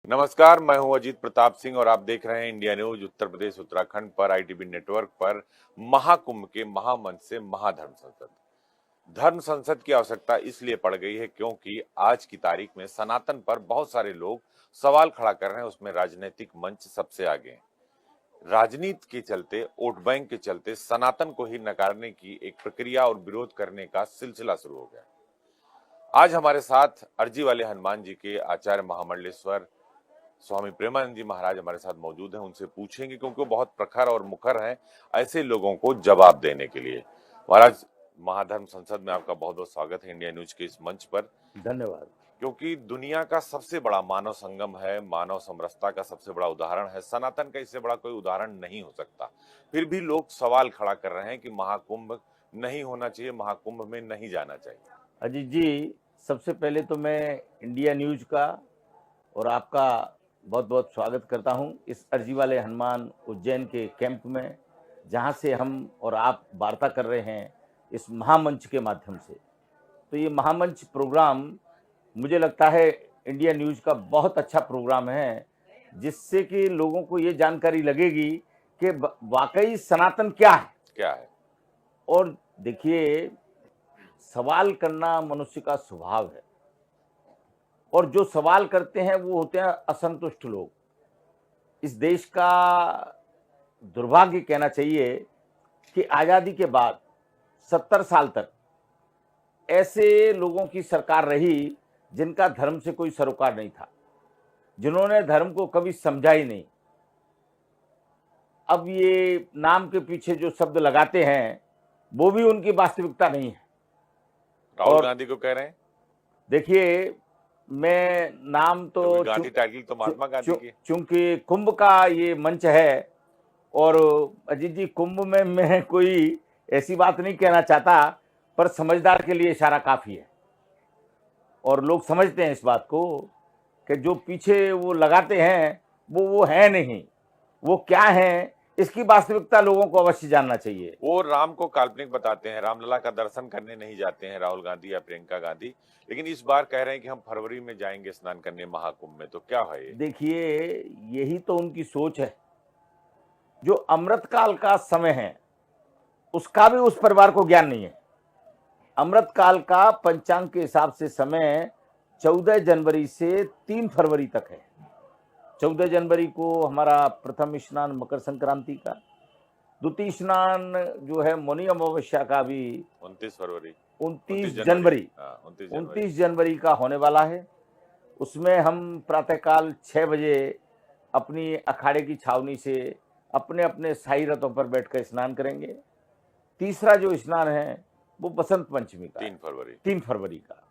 नमस्कार, मैं हूं अजीत प्रताप सिंह और आप देख रहे हैं इंडिया न्यूज उत्तर प्रदेश उत्तराखंड पर आईटीबी नेटवर्क पर महाकुंभ के महामंच से महाधर्म संसद। धर्म संसद की आवश्यकता इसलिए पड़ गई है क्योंकि आज की तारीख में सनातन पर बहुत सारे लोग सवाल खड़ा कर रहे हैं, उसमें राजनीतिक मंच सबसे आगे हैं। राजनीति के चलते, वोट बैंक के चलते सनातन को ही नकारने की एक प्रक्रिया और विरोध करने का सिलसिला शुरू हो गया। आज हमारे साथ अर्जी वाले हनुमान जी के आचार्य महामंडलेश्वर स्वामी प्रेमानंद जी महाराज हमारे साथ मौजूद हैं। उनसे पूछेंगे क्योंकि वो बहुत प्रखर और मुखर हैं ऐसे लोगों को जवाब देने के लिए। महाराज, महाधर्म संसद में आपका बहुत बहुत स्वागत है इंडिया न्यूज के इस मंच पर। धन्यवाद। क्योंकि दुनिया का सबसे बड़ा मानव संगम है, मानव समरसता का सबसे बड़ा उदाहरण है, सनातन का इससे बड़ा कोई उदाहरण नहीं हो सकता। फिर भी लोग सवाल खड़ा कर रहे हैं कि महाकुंभ नहीं होना चाहिए, महाकुंभ में नहीं जाना चाहिए। अजीत जी, सबसे पहले तो मैं इंडिया न्यूज का और आपका बहुत बहुत स्वागत करता हूं इस अर्जी वाले हनुमान उज्जैन के कैंप में, जहां से हम और आप वार्ता कर रहे हैं इस महामंच के माध्यम से। तो ये महामंच प्रोग्राम मुझे लगता है इंडिया न्यूज का बहुत अच्छा प्रोग्राम है, जिससे कि लोगों को ये जानकारी लगेगी कि वाकई सनातन क्या है। और देखिए, सवाल करना मनुष्य का स्वभाव है, और जो सवाल करते हैं वो होते हैं असंतुष्ट लोग। इस देश का दुर्भाग्य कहना चाहिए कि आज़ादी के बाद 70 साल तक ऐसे लोगों की सरकार रही जिनका धर्म से कोई सरोकार नहीं था, जिन्होंने धर्म को कभी समझा ही नहीं। अब ये नाम के पीछे जो शब्द लगाते हैं वो भी उनकी वास्तविकता नहीं है। राहुल गांधी को कह रहे हैं। देखिए, मैं नाम तो गांधी टाइटल तो महात्मा गांधी की, चूंकि कुंभ का ये मंच है, और अजीत जी, कुंभ में मैं कोई ऐसी बात नहीं कहना चाहता, पर समझदार के लिए इशारा काफी है। और लोग समझते हैं इस बात को कि जो पीछे वो लगाते हैं वो है नहीं, वो क्या है, इसकी वास्तविकता लोगों को अवश्य जानना चाहिए। वो राम को काल्पनिक बताते हैं, रामलला का दर्शन करने नहीं जाते हैं राहुल गांधी या प्रियंका गांधी, लेकिन इस बार कह रहे हैं कि हम फरवरी में जाएंगे स्नान करने महाकुंभ में। तो क्या है ये? देखिए, यही तो उनकी सोच है। जो अमृतकाल का समय है उसका भी उस परिवार को ज्ञान नहीं है। अमृतकाल का पंचांग के हिसाब से समय 14 जनवरी से 3 फरवरी तक है। 14 जनवरी को हमारा प्रथम स्नान मकर संक्रांति का, द्वितीय स्नान जो है मौनी अमावस्या का भी 29 जनवरी का होने वाला है। उसमें हम प्रातःकाल 6 बजे अपनी अखाड़े की छावनी से अपने अपने शाही रथों पर बैठकर स्नान करेंगे। तीसरा जो स्नान है वो बसंत पंचमी का 3 फरवरी का।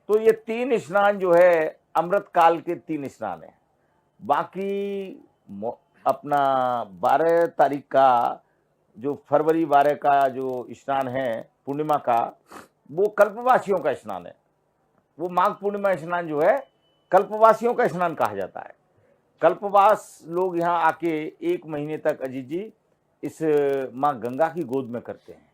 तो ये 3 स्नान जो है अमृतकाल के 3 स्नान है। बाकी अपना 12 तारीख का जो फरवरी 12 का जो स्नान है पूर्णिमा का, वो कल्पवासियों का स्नान है। वो माघ पूर्णिमा स्नान जो है कल्पवासियों का स्नान कहा जाता है। कल्पवास लोग यहाँ आके 1 महीने तक अजीत जी इस माँ गंगा की गोद में करते हैं।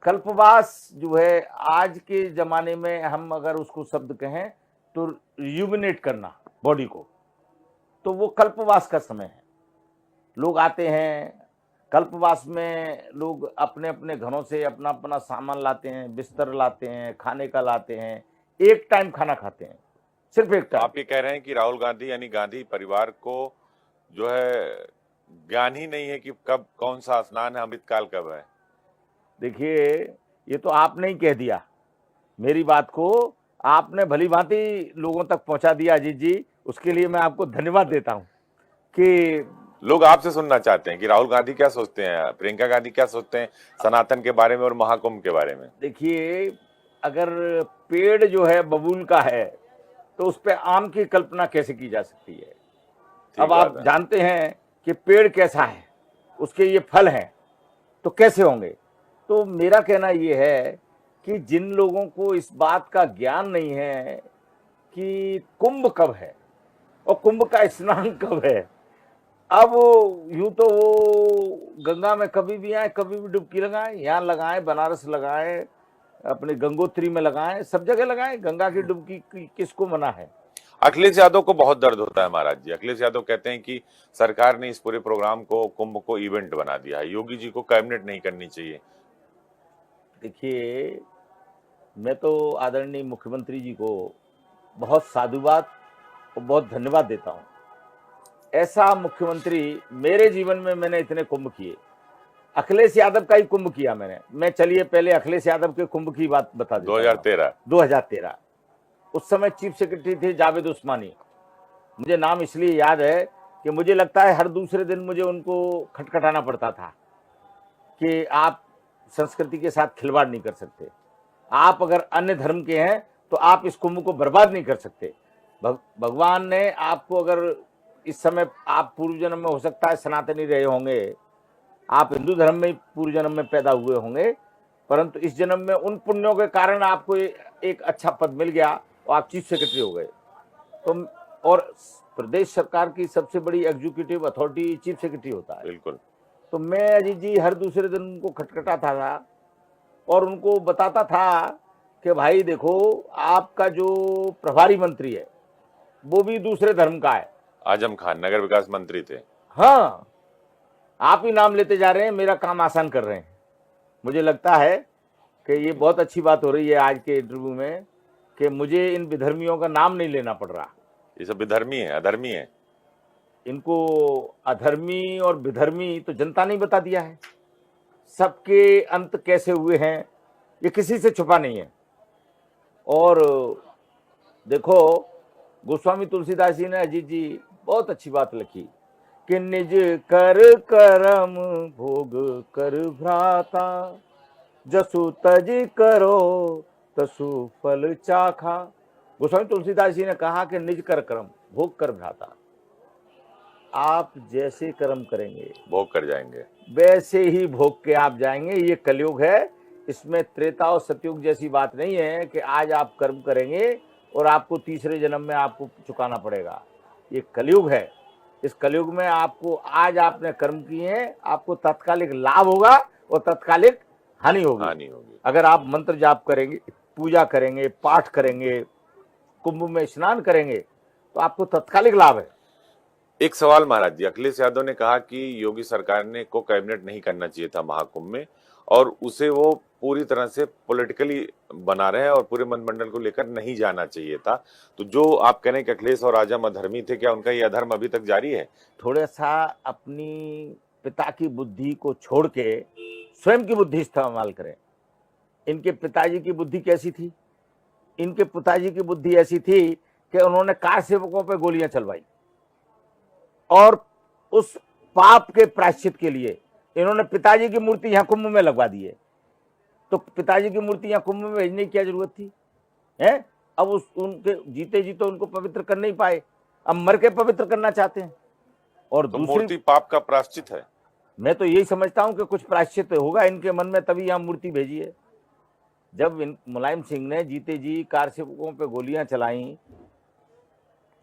कल्पवास जो है आज के जमाने में हम अगर उसको शब्द कहें तो रिजुविनेट करना बॉडी को, तो वो कल्पवास का समय है। लोग आते हैं कल्पवास में, लोग अपने अपने घरों से अपना अपना सामान लाते हैं, बिस्तर लाते हैं, खाने का लाते हैं, एक टाइम खाना खाते हैं, सिर्फ एक टाइम। आप ये कह रहे हैं कि राहुल गांधी यानी गांधी परिवार को जो है ज्ञान ही नहीं है कि कब कौन सा स्नान है, अमृतकाल कब है। देखिए, ये तो आपने ही कह दिया, मेरी बात को आपने भली भांति लोगों तक पहुंचा दिया अजीत जी, उसके लिए मैं आपको धन्यवाद देता हूं। कि लोग आपसे सुनना चाहते हैं कि राहुल गांधी क्या सोचते हैं, प्रियंका गांधी क्या सोचते हैं सनातन के बारे में और महाकुंभ के बारे में। देखिए, अगर पेड़ जो है बबूल का है तो उस पर आम की कल्पना कैसे की जा सकती है। अब आप जानते हैं कि पेड़ कैसा है, उसके ये फल हैं, तो कैसे होंगे। तो मेरा कहना ये है कि जिन लोगों को इस बात का ज्ञान नहीं है कि कुंभ कब है और कुंभ का स्नान कब है, अब यूं तो वो गंगा में कभी भी आए, कभी भी डुबकी लगाएं, यहाँ लगाएं, बनारस लगाएं, अपने गंगोत्री में लगाएं, सब जगह लगाएं। गंगा की डुबकी किसको मना है। अखिलेश यादव को बहुत दर्द होता है महाराज जी। अखिलेश यादव कहते हैं कि सरकार ने इस पूरे प्रोग्राम को, कुंभ को इवेंट बना दिया है, योगी जी को कैबिनेट नहीं करनी चाहिए। देखिए, मैं तो आदरणीय मुख्यमंत्री जी को बहुत साधुवाद और बहुत धन्यवाद देता हूं। ऐसा मुख्यमंत्री मेरे जीवन में मैंने इतने कुंभ किए, अखिलेश यादव का ही कुंभ किया मैंने। मैं चलिए पहले अखिलेश यादव के कुंभ की बात बता देता हूं। 2013 उस समय चीफ सेक्रेटरी थे जावेद उस्मानी। मुझे नाम इसलिए याद है कि मुझे लगता है हर दूसरे दिन मुझे उनको खटखटाना पड़ता था कि आप संस्कृति के साथ खिलवाड़ नहीं कर सकते, आप अगर अन्य धर्म के हैं तो आप इस कुंभ को बर्बाद नहीं कर सकते। भगवान ने आपको, अगर इस समय आप पूर्व जन्म में हो सकता है सनातनी रहे होंगे, आप हिंदू धर्म में पूर्व जन्म में पैदा हुए होंगे, परंतु इस जन्म में उन पुण्यों के कारण आपको एक अच्छा पद मिल गया और आप चीफ सेक्रेटरी हो गए। तो और प्रदेश सरकार की सबसे बड़ी एग्जीक्यूटिव अथॉरिटी चीफ सेक्रेटरी होता है। बिल्कुल। तो मैं अजीत जी हर दूसरे दिन उनको खटखटाता था और उनको बताता था कि भाई देखो, आपका जो प्रभारी मंत्री है वो भी दूसरे धर्म का है। आजम खान नगर विकास मंत्री थे। हाँ, आप ही नाम लेते जा रहे हैं, मेरा काम आसान कर रहे हैं। मुझे लगता है कि ये बहुत अच्छी बात हो रही है आज के इंटरव्यू में कि मुझे इन विधर्मियों का नाम नहीं लेना पड़ रहा। ये सब विधर्मी है, अधर्मी है। इनको अधर्मी और विधर्मी तो जनता ने बता दिया है। सबके अंत कैसे हुए हैं ये किसी से छुपा नहीं है। और देखो, गोस्वामी तुलसीदास जी ने अजीत जी बहुत अच्छी बात लिखी कि निज कर करम भोग कर भ्राता, जसु तज करो तसु फल चाखा। गोस्वामी तुलसीदास जी ने कहा कि निज कर कर्म भोग कर भ्राता, आप जैसे कर्म करेंगे भोग कर जाएंगे, वैसे ही भोग के आप जाएंगे। ये कलयुग है, इसमें त्रेता और सतयुग जैसी बात नहीं है कि आज आप कर्म करेंगे और आपको तीसरे जन्म में आपको चुकाना पड़ेगा। ये कलयुग है। इस कलयुग में आपको, आज आपने कर्म किए हैं, आपको तत्कालिक लाभ होगा और तत्कालिक हानि होगी। अगर आप मंत्र जाप करेंगे, पूजा करेंगे, पाठ करेंगे, कुंभ में स्नान करेंगे तो आपको तत्कालिक लाभ है। एक सवाल महाराज जी, अखिलेश यादव ने कहा कि योगी सरकार ने को कैबिनेट नहीं करना चाहिए था महाकुंभ में, और उसे वो पूरी तरह से पॉलिटिकली बना रहे हैं और पूरे मंत्रिमंडल को लेकर नहीं जाना चाहिए था। तो जो आप कह रहे हैं कि अखिलेश और आजम अधर्मी थे, क्या उनका ये अधर्म अभी तक जारी है? थोड़ा सा अपनी पिता की बुद्धि को छोड़ के स्वयं की बुद्धि इस्तेमाल करें। इनके पिताजी की बुद्धि कैसी थी? इनके पिताजी की बुद्धि ऐसी थी कि उन्होंने कार सेवकों पर गोलियां चलवाई और उस पाप के प्रायश्चित के लिए इन्होंने पिताजी की मूर्ति यहां कुंभ में लगवा दी है। तो पिताजी की मूर्ति यहां कुंभ में भेजने की क्या जरूरत थी? है? अब उनके जीते जी तो उनको पवित्र कर नहीं पाए, अब मर के पवित्र करना चाहते हैं। और तो दूसरी, मूर्ति पाप का प्रायश्चित है। मैं तो यही समझता हूं कि कुछ प्रायश्चित होगा इनके मन में, तभी यहां मूर्ति भेजी है। जब मुलायम सिंह ने जीते जी कार सेवकों पर गोलियां चलाई,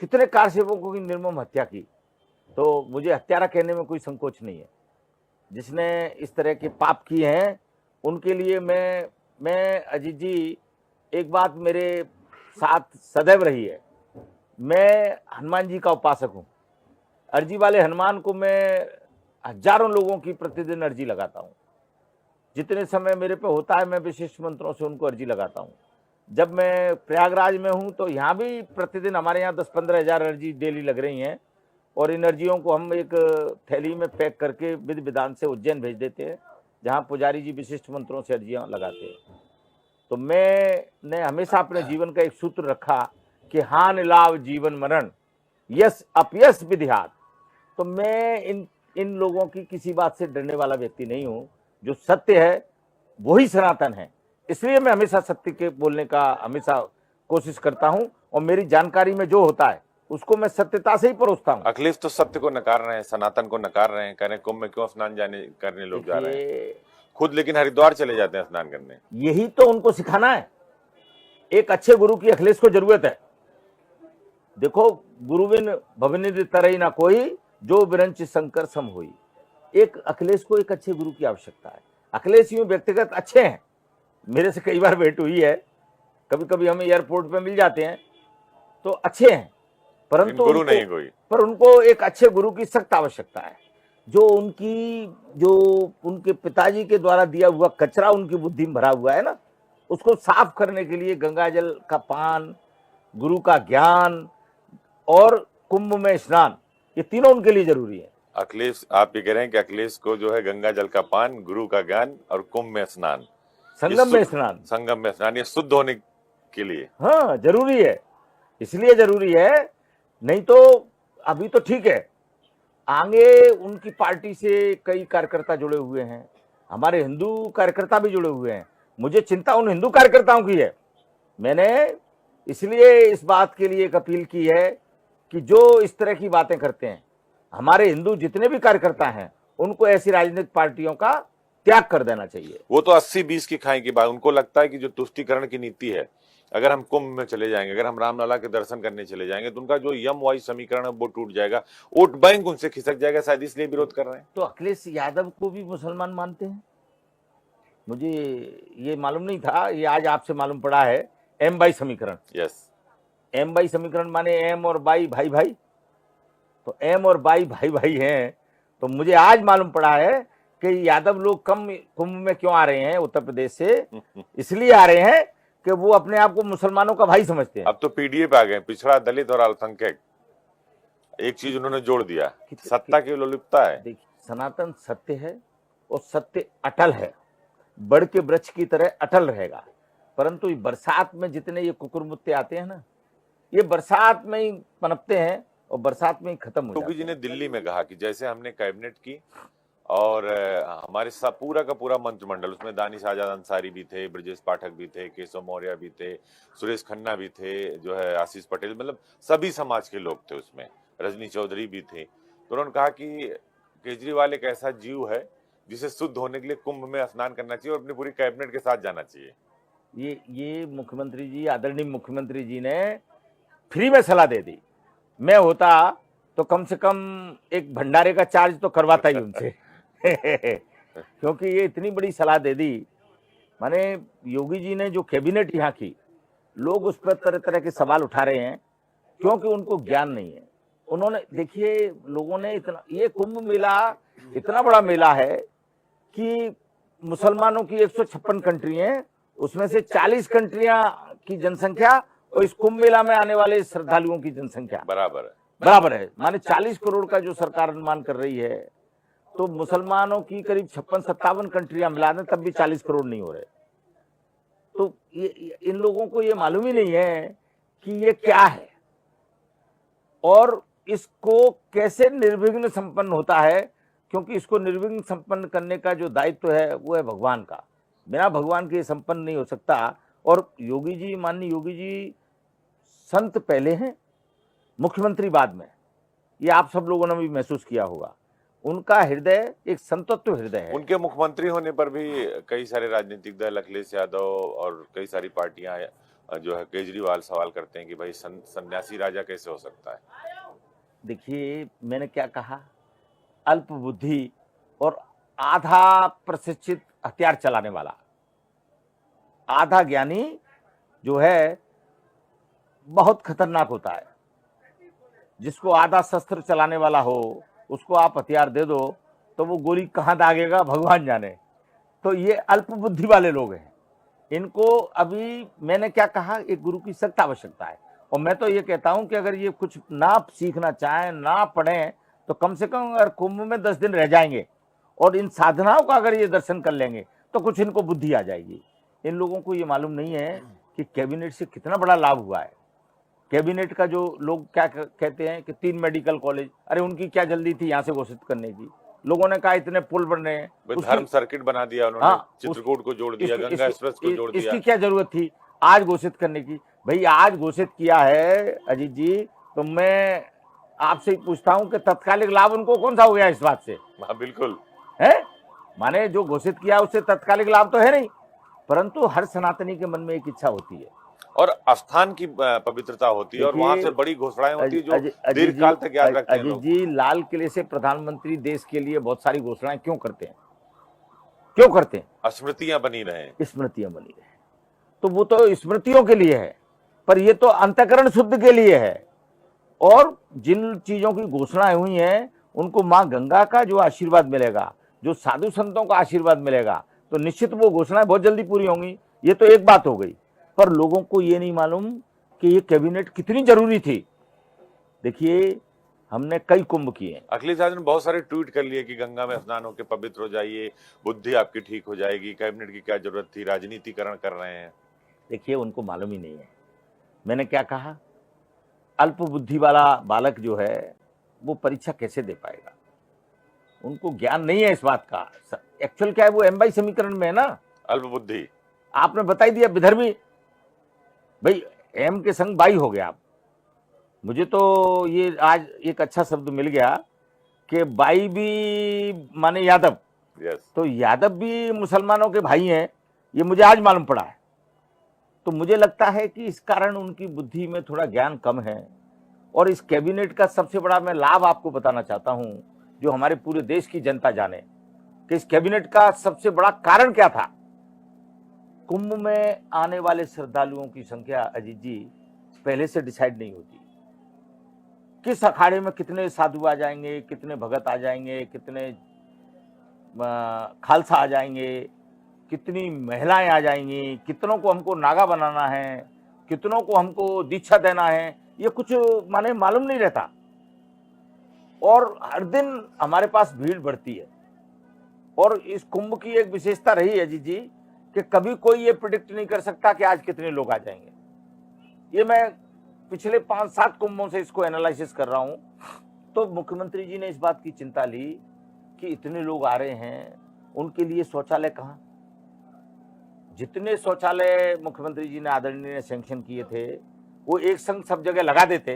कितने कार सेवकों की निर्मम हत्या की, तो मुझे हत्यारा कहने में कोई संकोच नहीं है। जिसने इस तरह के पाप किए हैं उनके लिए मैं अजीत जी, एक बात मेरे साथ सदैव रही है, मैं हनुमान जी का उपासक हूं। अर्जी वाले हनुमान को मैं हजारों लोगों की प्रतिदिन अर्जी लगाता हूं। जितने समय मेरे पे होता है मैं विशिष्ट मंत्रों से उनको अर्जी लगाता हूं। जब मैं प्रयागराज में हूं तो यहाँ भी प्रतिदिन हमारे यहाँ 10-15 हजार अर्जी डेली लग रही हैं और इन अर्जियों को हम एक थैली में पैक करके विधि विधान से उज्जैन भेज देते हैं, जहां पुजारी जी विशिष्ट मंत्रों से अर्जियां लगाते हैं। तो मैंने हमेशा अपने जीवन का एक सूत्र रखा कि हानि लाभ जीवन मरण, यस अपयस विधिहात। तो मैं इन लोगों की किसी बात से डरने वाला व्यक्ति नहीं हूं। जो सत्य है वही सनातन है, इसलिए मैं हमेशा सत्य के बोलने का हमेशा कोशिश करता हूं और मेरी जानकारी में जो होता है उसको मैं सत्यता से ही परोसता हूं। अखिलेश तो सत्य को नकार रहे हैं, सनातन को नकार रहे हैं, कह रहे हैं कुंभ में क्यों स्नान जाने करने लोग जा रहे हैं, खुद लेकिन हरिद्वार चले जाते हैं स्नान करने। यही तो उनको सिखाना है। एक अच्छे गुरु की अखिलेश को जरूरत है। देखो, गुरुविन भवनिधि तरई ना कोई, जो विरंच शंकर सम हुई। एक अखिलेश को एक अच्छे गुरु की आवश्यकता है। अखिलेश यूं व्यक्तिगत अच्छे हैं, मेरे से कई बार भेंट हुई है, कभी कभी हम एयरपोर्ट पे मिल जाते हैं, तो अच्छे हैं, परंतु गुरु नहीं कोई। पर उनको एक अच्छे गुरु की सख्त आवश्यकता है, जो उनके पिताजी के द्वारा दिया हुआ कचरा उनकी बुद्धि में भरा हुआ है ना, उसको साफ करने के लिए गंगा जल का पान, गुरु का ज्ञान और कुंभ में स्नान, ये तीनों उनके लिए जरूरी है। अखिलेश, आप ये कह रहे हैं कि अखिलेश को जो है गंगा जल का पान, गुरु का ज्ञान और कुंभ में स्नान, संगम में स्नान, संगम में स्नान, ये शुद्ध होने के लिए हाँ जरूरी है, इसलिए जरूरी है। नहीं तो अभी तो ठीक है, आगे उनकी पार्टी से कई कार्यकर्ता जुड़े हुए हैं, हमारे हिंदू कार्यकर्ता भी जुड़े हुए हैं। मुझे चिंता उन हिंदू कार्यकर्ताओं की है। मैंने इसलिए इस बात के लिए एक अपील की है कि जो इस तरह की बातें करते हैं, हमारे हिंदू जितने भी कार्यकर्ता हैं, उनको ऐसी राजनीतिक पार्टियों का त्याग कर देना चाहिए। वो तो 80-20 की खाई की बात। उनको लगता है कि जो तुष्टीकरण की नीति है, अगर हम कुंभ में चले जाएंगे, अगर हम रामलला के दर्शन करने चले जाएंगे, तो उनका जो यम वाई समीकरण है वो टूट जाएगा, वोट बैंक उनसे खिसक जाएगा, शायद इसलिए विरोध कर रहे हैं। तो अखिलेश यादव को भी मुसलमान मानते हैं? मुझे ये मालूम नहीं था, ये आज आपसे मालूम पड़ा है। एम बाई समीकरण, यस, एम बाई समीकरण माने एम और बाई भाई भाई, तो एम और बाई भाई भाई हैं। तो मुझे आज मालूम पड़ा है कि यादव लोग कम कुंभ में क्यों आ रहे हैं उत्तर प्रदेश से, इसलिए आ रहे हैं कि वो अपने आप को मुसलमानों का भाई समझते हैं। अब तो पीडीए पे आ गए, पिछड़ा, दलित और अल्पसंख्यक। एक चीज उन्होंने जोड़ दिया, सत्ता की लोलुपता है। देखिए, सनातन सत्य है और सत्य अटल है, बड़ के वृक्ष की तरह अटल रहेगा। परंतु बरसात में जितने ये कुकुरमुत्ते आते हैं ना, ये बरसात में ही पनपते हैं और बरसात में ही खत्म हो जाते हैं। योगी जी ने दिल्ली में कहा कि जैसे हमने कैबिनेट की और हमारे साथ पूरा का पूरा मंत्रिमंडल, उसमें दानिश आजाद अंसारी भी थे, ब्रजेश पाठक भी थे, केशव मौर्य भी थे, सुरेश खन्ना भी थे, जो है आशीष पटेल, मतलब सभी समाज के लोग थे उसमें, रजनी चौधरी भी थे। तो उन्होंने कहा कि केजरीवाल एक ऐसा जीव है जिसे शुद्ध होने के लिए कुंभ में स्नान करना चाहिए और अपनी पूरी कैबिनेट के साथ जाना चाहिए। ये मुख्यमंत्री जी, आदरणीय मुख्यमंत्री जी ने फ्री में सलाह दे दी। मैं होता तो कम से कम एक भंडारे का चार्ज तो करवाता ही उनसे क्योंकि ये इतनी बड़ी सलाह दे दी। माने योगी जी ने जो कैबिनेट यहाँ की, लोग उस पर तरह तरह के सवाल उठा रहे हैं क्योंकि उनको ज्ञान नहीं है। उन्होंने, देखिए, लोगों ने इतना, ये कुंभ मेला इतना बड़ा मेला है कि मुसलमानों की 156 कंट्री हैं, उसमें से 40 कंट्रियां की जनसंख्या और इस कुंभ मेला में आने वाले श्रद्धालुओं की जनसंख्या बराबर है। माने 40 करोड़ का जो सरकार अनुमान कर रही है, तो मुसलमानों की करीब 56-57 कंट्रियां मिला दें तब भी 40 करोड़ नहीं हो रहे। तो ये इन लोगों को ये मालूम ही नहीं है कि ये क्या है और इसको कैसे निर्विघ्न संपन्न होता है, क्योंकि इसको निर्विघ्न संपन्न करने का जो दायित्व है वो है भगवान का। बिना भगवान के संपन्न नहीं हो सकता। और योगी जी, माननीय योगी जी, संत पहले हैं, मुख्यमंत्री बाद में। ये आप सब लोगों ने भी महसूस किया होगा। उनका हृदय एक संतत्व हृदय है। उनके मुख्यमंत्री होने पर भी कई सारे राजनीतिक दल, अखिलेश यादव और कई सारी पार्टियां जो है केजरीवाल सवाल करते हैं कि भाई सन्यासी राजा कैसे हो सकता है। देखिए, मैंने क्या कहा, अल्प बुद्धि और आधा प्रशिक्षित हथियार चलाने वाला, आधा ज्ञानी जो है बहुत खतरनाक होता है। जिसको आधा शस्त्र चलाने वाला हो, उसको आप हथियार दे दो तो वो गोली कहाँ दागेगा भगवान जाने। तो ये अल्प बुद्धि वाले लोग हैं। इनको अभी, मैंने क्या कहा, एक गुरु की सख्त आवश्यकता है। और मैं तो ये कहता हूं कि अगर ये कुछ ना सीखना चाहें, ना पढ़ें, तो कम से कम अगर कुंभ में 10 दिन रह जाएंगे और इन साधनाओं का अगर ये दर्शन कर लेंगे तो कुछ इनको बुद्धि आ जाएगी। इन लोगों को ये मालूम नहीं है कि कैबिनेट से कितना बड़ा लाभ हुआ है। कैबिनेट का जो लोग क्या कहते हैं कि 3 मेडिकल कॉलेज, अरे उनकी क्या जल्दी थी यहाँ से घोषित करने की। लोगों ने कहा इतने पुल बन रहे हैं, धर्म सर्किट बना दिया उन्होंने। हाँ, चित्रकूट को जोड़ दिया, गंगा एक्सप्रेस को जोड़ दिया। इसकी क्या जरूरत थी आज घोषित करने की? भाई आज घोषित किया है अजीत जी, तो मैं आपसे पूछता हूं कि तत्कालिक लाभ उनको कौन सा हो गया इस बात से? हाँ बिल्कुल है, माने जो घोषित किया उससे तत्कालिक लाभ तो है नहीं, परंतु हर सनातनी के मन में एक इच्छा होती है और स्थान की पवित्रता होती है और वहां से बड़ी घोषणाएं होती है जो दीर्घकाल तक याद रखते हैं लोग। अजीत जी, लाल किले से प्रधानमंत्री देश के लिए बहुत सारी घोषणाएं क्यों करते हैं? क्यों करते हैं? स्मृतियां बनी रहे, स्मृतियां बनी रहे। तो वो तो स्मृतियों के लिए है, पर ये तो अंतःकरण शुद्ध के लिए है। और जिन चीजों की घोषणाएं हुई हैं उनको मां गंगा का जो आशीर्वाद मिलेगा, जो साधु संतों का आशीर्वाद मिलेगा, तो निश्चित वो घोषणाएं बहुत जल्दी पूरी होंगी। ये तो एक बात हो गई, पर लोगों को ये नहीं मालूम कि ये कैबिनेट कितनी जरूरी थी। देखिए, हमने कई कुंभ किए। अखिलेश यादव ने बहुत सारे ट्वीट कर लिए कि गंगा में स्नान होकर पवित्र हो जाइए, बुद्धि आपकी ठीक हो जाएगी, कैबिनेट की क्या जरूरत थी, राजनीतिकरण कर रहे हैं। देखिए, उनको मालूम ही नहीं है। मैंने क्या कहा, अल्प बुद्धि वाला बालक जो है वो परीक्षा कैसे दे पाएगा, उनको ज्ञान नहीं है इस बात का। एक्चुअल क्या है, वो M/2 समीकरण में है ना। अल्प बुद्धि आपने बताई दिया विधर्मी, भाई M के संग 22 हो गया। आप, मुझे तो ये आज एक अच्छा शब्द मिल गया कि 22 भी माने यादव, यस, तो यादव भी मुसलमानों के भाई हैं, ये मुझे आज मालूम पड़ा है। तो मुझे लगता है कि इस कारण उनकी बुद्धि में थोड़ा ज्ञान कम है। और इस कैबिनेट का सबसे बड़ा मैं लाभ आपको बताना चाहता हूं, जो हमारे पूरे देश की जनता जाने कि इस कैबिनेट का सबसे बड़ा कारण क्या था। कुंभ में आने वाले श्रद्धालुओं की संख्या, अजीत जी, पहले से डिसाइड नहीं होती। किस अखाड़े में कितने साधु आ जाएंगे, कितने भगत आ जाएंगे, कितने खालसा आ जाएंगे, कितनी महिलाएं आ जाएंगी, कितनों को हमको नागा बनाना है, कितनों को हमको दीक्षा देना है, ये कुछ माने मालूम नहीं रहता। और हर दिन हमारे पास भीड़ बढ़ती है। और इस कुंभ की एक विशेषता रही है अजीत जी कि कभी कोई ये प्रिडिक्ट नहीं कर सकता कि आज कितने लोग आ जाएंगे। ये मैं पिछले 5-7 कुंभों से इसको एनालिसिस कर रहा हूं। तो मुख्यमंत्री जी ने इस बात की चिंता ली कि इतने लोग आ रहे हैं, उनके लिए शौचालय कहां। जितने शौचालय मुख्यमंत्री जी ने आदरणीय ने सैंक्शन किए थे वो एक संग सब जगह लगा देते,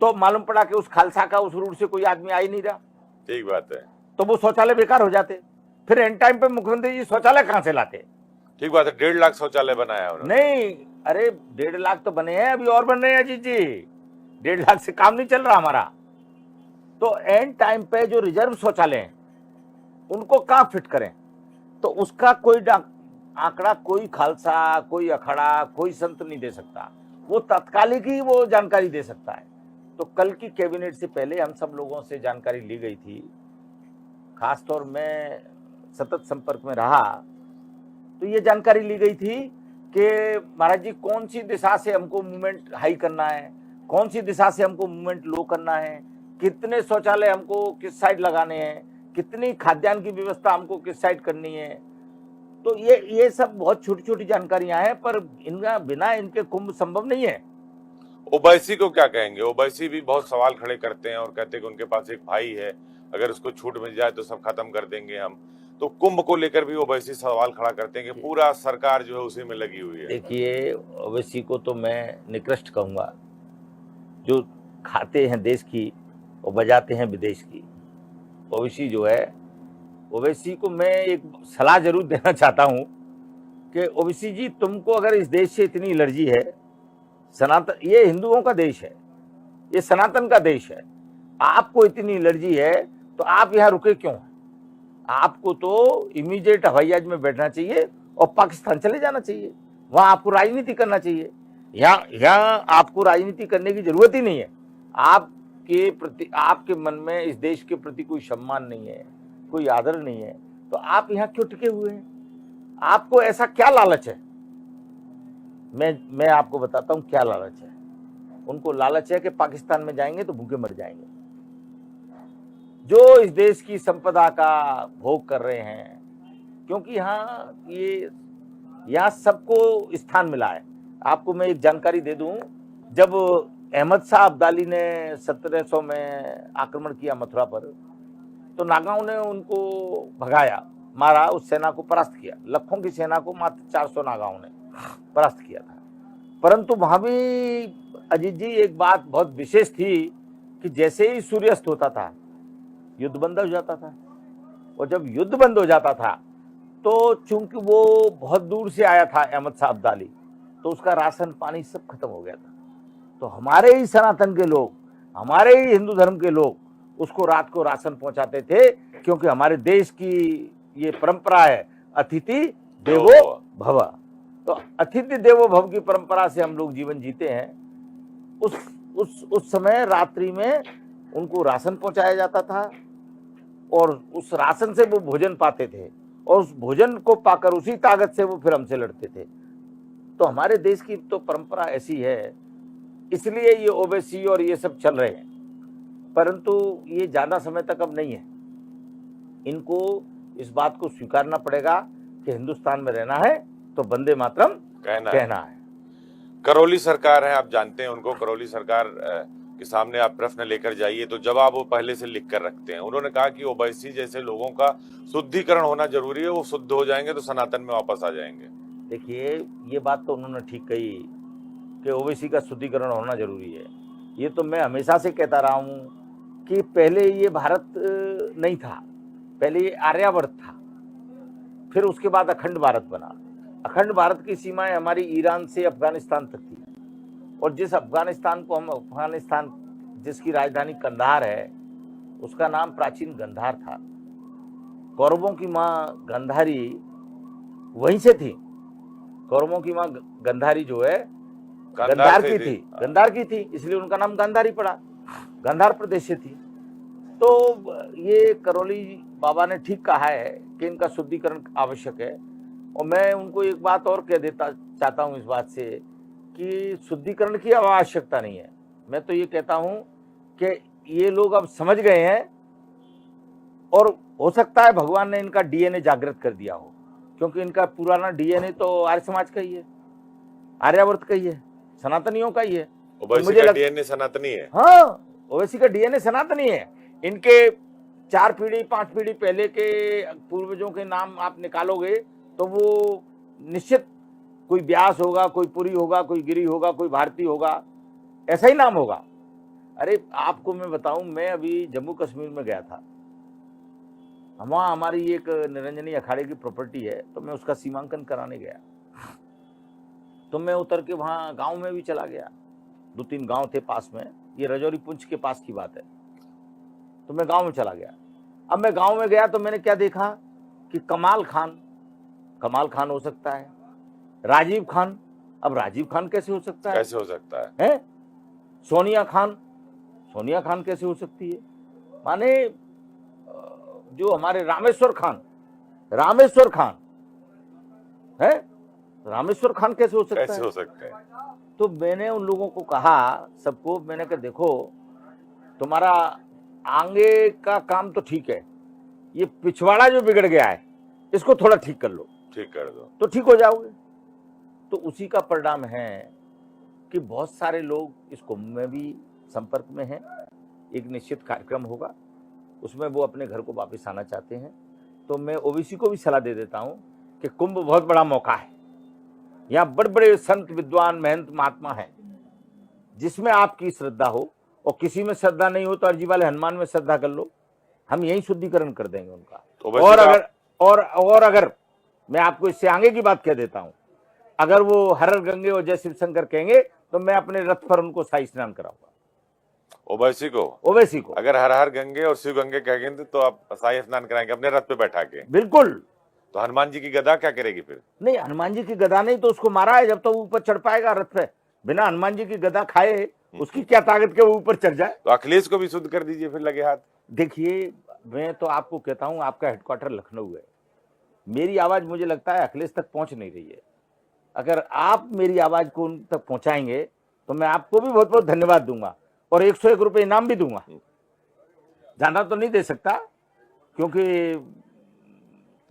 तो मालूम पड़ा कि उस खालसा का उस रूट से कोई आदमी आ ही नहीं रहा। ठीक बात है, तो वो शौचालय बेकार हो जाते। फिर एंड टाइम पे मुख्यमंत्री जी शौचालय कहां से लाते। ठीक बात है। 1.5 लाख शौचालय बनाया उन्होंने। नहीं, अरे 1.5 लाख तो बने हैं, अभी और बन रहे हैं अजीत जी। 1.5 लाख से काम नहीं चल रहा हमारा। तो एंड टाइम पे जो रिजर्व शौचालय हैं उनको कहां फिट करें, तो उसका कोई आंकड़ा कोई खालसा, कोई अखाड़ा, कोई संत नहीं दे सकता। वो तत्कालिक ही वो जानकारी दे सकता है। तो कल की कैबिनेट से पहले हम सब लोगों से जानकारी ली गई थी, खासतौर में सतत संपर्क में रहा, तो ये जानकारी ली गई थी कि महाराज जी कौन सी दिशा से हमको मूवमेंट हाई करना है, कौन सी दिशा से हमको मूवमेंट लो करना है, कितने शौचालय हमको किस साइड लगाने हैं, कितनी खाद्यान्न की व्यवस्था हमको किस साइड करनी है। तो ये सब बहुत छोटी छोटी जानकारियां हैं, पर इनका बिना इनके कुंभ संभव नहीं है। ओवैसी को क्या कहेंगे? ओवैसी भी बहुत सवाल खड़े करते हैं और कहते हैं कि उनके पास एक भाई है, अगर उसको छूट मिल जाए तो सब खत्म कर देंगे हम। तो कुंभ को लेकर भी ओवैसी सवाल खड़ा करते हैं कि पूरा सरकार जो है उसी में लगी हुई है। देखिए, ओवैसी को तो मैं निकृष्ट कहूंगा, जो खाते हैं देश की और बजाते हैं विदेश की। ओवैसी जो है, ओवैसी को मैं एक सलाह जरूर देना चाहता हूं कि ओवैसी जी, तुमको अगर इस देश से इतनी एलर्जी है, सनातन, ये हिंदुओं का देश है, ये सनातन का देश है, आपको इतनी एलर्जी है तो आप यहाँ रुके क्यों? आपको तो इमीडिएट हवाई जहाज में बैठना चाहिए और पाकिस्तान चले जाना चाहिए। वहां आपको राजनीति करना चाहिए। यहाँ आपको राजनीति करने की जरूरत ही नहीं है। आपके प्रति, आपके मन में इस देश के प्रति कोई सम्मान नहीं है, कोई आदर नहीं है, तो आप यहाँ क्यों टिके हुए हैं? आपको ऐसा क्या लालच है? मैं आपको बताता हूं क्या लालच है। उनको लालच है कि पाकिस्तान में जाएंगे तो भूखे मर जाएंगे। जो इस देश की संपदा का भोग कर रहे हैं, क्योंकि यहाँ सबको स्थान मिला है। आपको मैं एक जानकारी दे दूं, जब अहमद शाह अब्दाली ने 1700 में आक्रमण किया मथुरा पर, तो नागाओं ने उनको भगाया, मारा, उस सेना को परास्त किया। लाखों की सेना को मात्र 400 नागाओं ने परास्त किया था। परंतु वहां भी अजीत जी एक बात बहुत विशेष थी कि जैसे ही सूर्यास्त होता था युद्ध बंद हो जाता था। और जब युद्ध बंद हो जाता था तो चूंकि वो बहुत दूर से आया था अहमद शाह अब्दाली, तो उसका राशन पानी सब खत्म हो गया था। तो हमारे ही सनातन के लोग, हमारे ही हिंदू धर्म के लोग उसको रात को राशन पहुंचाते थे, क्योंकि हमारे देश की ये परंपरा है, अतिथि देवो भव। तो अतिथि देवो भव की परंपरा से हम लोग जीवन जीते हैं। उस समय रात्रि में उनको राशन पहुंचाया जाता था और उस राशन से वो भोजन पाते थे और उस भोजन को पाकर उसी ताकत से वो फिर हमसे लड़ते थे। तो हमारे देश की तो परंपरा ऐसी है, इसलिए ये ओवैसी और ये सब चल रहे हैं, परंतु ये ज्यादा समय तक अब नहीं है। इनको इस बात को स्वीकारना पड़ेगा कि हिंदुस्तान में रहना है तो वंदे मातरम कहना है। करौली सरकार है, आप जानते हैं उनको। करौली सरकार के सामने आप प्रश्न लेकर जाइए तो जवाब वो पहले से लिख कर रखते हैं। उन्होंने कहा कि ओवैसी जैसे लोगों का शुद्धिकरण होना जरूरी है, वो शुद्ध हो जाएंगे तो सनातन में वापस आ जाएंगे। देखिए, ये बात तो उन्होंने ठीक कही कि ओवैसी का शुद्धिकरण होना जरूरी है। ये तो मैं हमेशा से कहता रहा हूँ कि पहले ये भारत नहीं था, पहले ये आर्यावर्त था, फिर उसके बाद अखंड भारत बना। अखंड भारत की सीमाएं हमारी ईरान से अफगानिस्तान तक थी और जिस अफगानिस्तान को हम अफगानिस्तान जिसकी राजधानी कंधार है, उसका नाम प्राचीन गंधार था। कौरवों की माँ गंधारी वहीं से थी। कौरवों की माँ गंधारी जो है गंधार की थी, गंधार की थी, इसलिए उनका नाम गांधारी पड़ा। गांधार प्रदेश से थी। तो ये करौली बाबा ने ठीक कहा है कि इनका शुद्धिकरण आवश्यक है। और मैं उनको एक बात और कह देता चाहता हूं इस बात से कि शुद्धिकरण की आवश्यकता नहीं है। मैं तो ये कहता हूं कि ये लोग अब समझ गए हैं और हो सकता है भगवान ने इनका डीएनए जागृत कर दिया हो, क्योंकि इनका पुराना डीएनए तो आर्य समाज का ही है, आर्यावर्त का ही है, सनातनियों का ही है। ओवैसी का डीएनए सनातनी है। हाँ, ओवैसी का डीएनए सनातनी है। इनके 4 पीढ़ी 5 पीढ़ी पहले के पूर्वजों के नाम आप निकालोगे तो वो निश्चित कोई व्यास होगा, कोई पुरी होगा, कोई गिरी होगा, कोई भारती होगा, ऐसा ही नाम होगा। अरे आपको मैं बताऊं, मैं अभी जम्मू कश्मीर में गया था। वहां हमारी एक निरंजनी अखाड़े की प्रॉपर्टी है, तो मैं उसका सीमांकन कराने गया। तो मैं उतर के वहां गांव में भी चला गया। 2-3 गांव थे पास में, ये रजौरी पुंछ के पास की बात है। तो मैं गांव में चला गया। अब मैं गांव में गया तो मैंने क्या देखा कि कमाल खान हो सकता है, राजीव खान, अब राजीव खान कैसे हो सकता है? कैसे हो सकता है? सोनिया खान कैसे हो सकती है? माने जो हमारे रामेश्वर खान है, रामेश्वर खान कैसे हो सकता है? कैसे हो सकता है? तो मैंने उन लोगों को कहा, सबको मैंने कहा देखो, तुम्हारा आगे का काम तो ठीक है, ये पिछवाड़ा जो बिगड़ गया है इसको थोड़ा ठीक कर लो, ठीक कर दो तो ठीक हो जाओगे। तो उसी का परिणाम है कि बहुत सारे लोग इस कुंभ में भी संपर्क में हैं। एक निश्चित कार्यक्रम होगा, उसमें वो अपने घर को वापस आना चाहते हैं। तो मैं ओवैसी को भी सलाह दे देता हूं कि कुंभ बहुत बड़ा मौका है। यहाँ बड़े बड़े संत विद्वान महंत महात्मा हैं, जिसमें आपकी श्रद्धा हो, और किसी में श्रद्धा नहीं हो तो अर्जी वाले हनुमान में श्रद्धा कर लो, हम यही शुद्धिकरण कर देंगे उनका। और अगर मैं आपको इससे आगे की बात कह देता हूं, अगर वो हर हर गंगे और जय शिव शंकर कहेंगे तो मैं अपने रथ पर उनको शाही स्नान कराऊंगा। ओवैसी को अगर हर हर गंगे और शिव गंगे कहेंगे तो आप शाही स्नान कराएंगे अपने रथ पे बैठा के? बिल्कुल। तो हनुमान जी की गदा क्या करेगी फिर? नहीं, हनुमान जी की गदा नहीं तो उसको मारा है, जब तो ऊपर चढ़ पाएगा रथ पे। बिना हनुमान जी की गदा खाए उसकी क्या ताकत के वो ऊपर चढ़ जाए? तो अखिलेश को भी शुद्ध कर दीजिए फिर, लगे हाथ। देखिए, मैं तो आपको कहता हूं, आपका हेडक्वार्टर लखनऊ है, मेरी आवाज मुझे लगता है अखिलेश तक पहुंच नहीं रही है। अगर आप मेरी आवाज को उन तक पहुंचाएंगे तो मैं आपको भी बहुत बहुत धन्यवाद दूंगा और 101 रुपए इनाम भी दूंगा। ज्यादा तो नहीं दे सकता, क्योंकि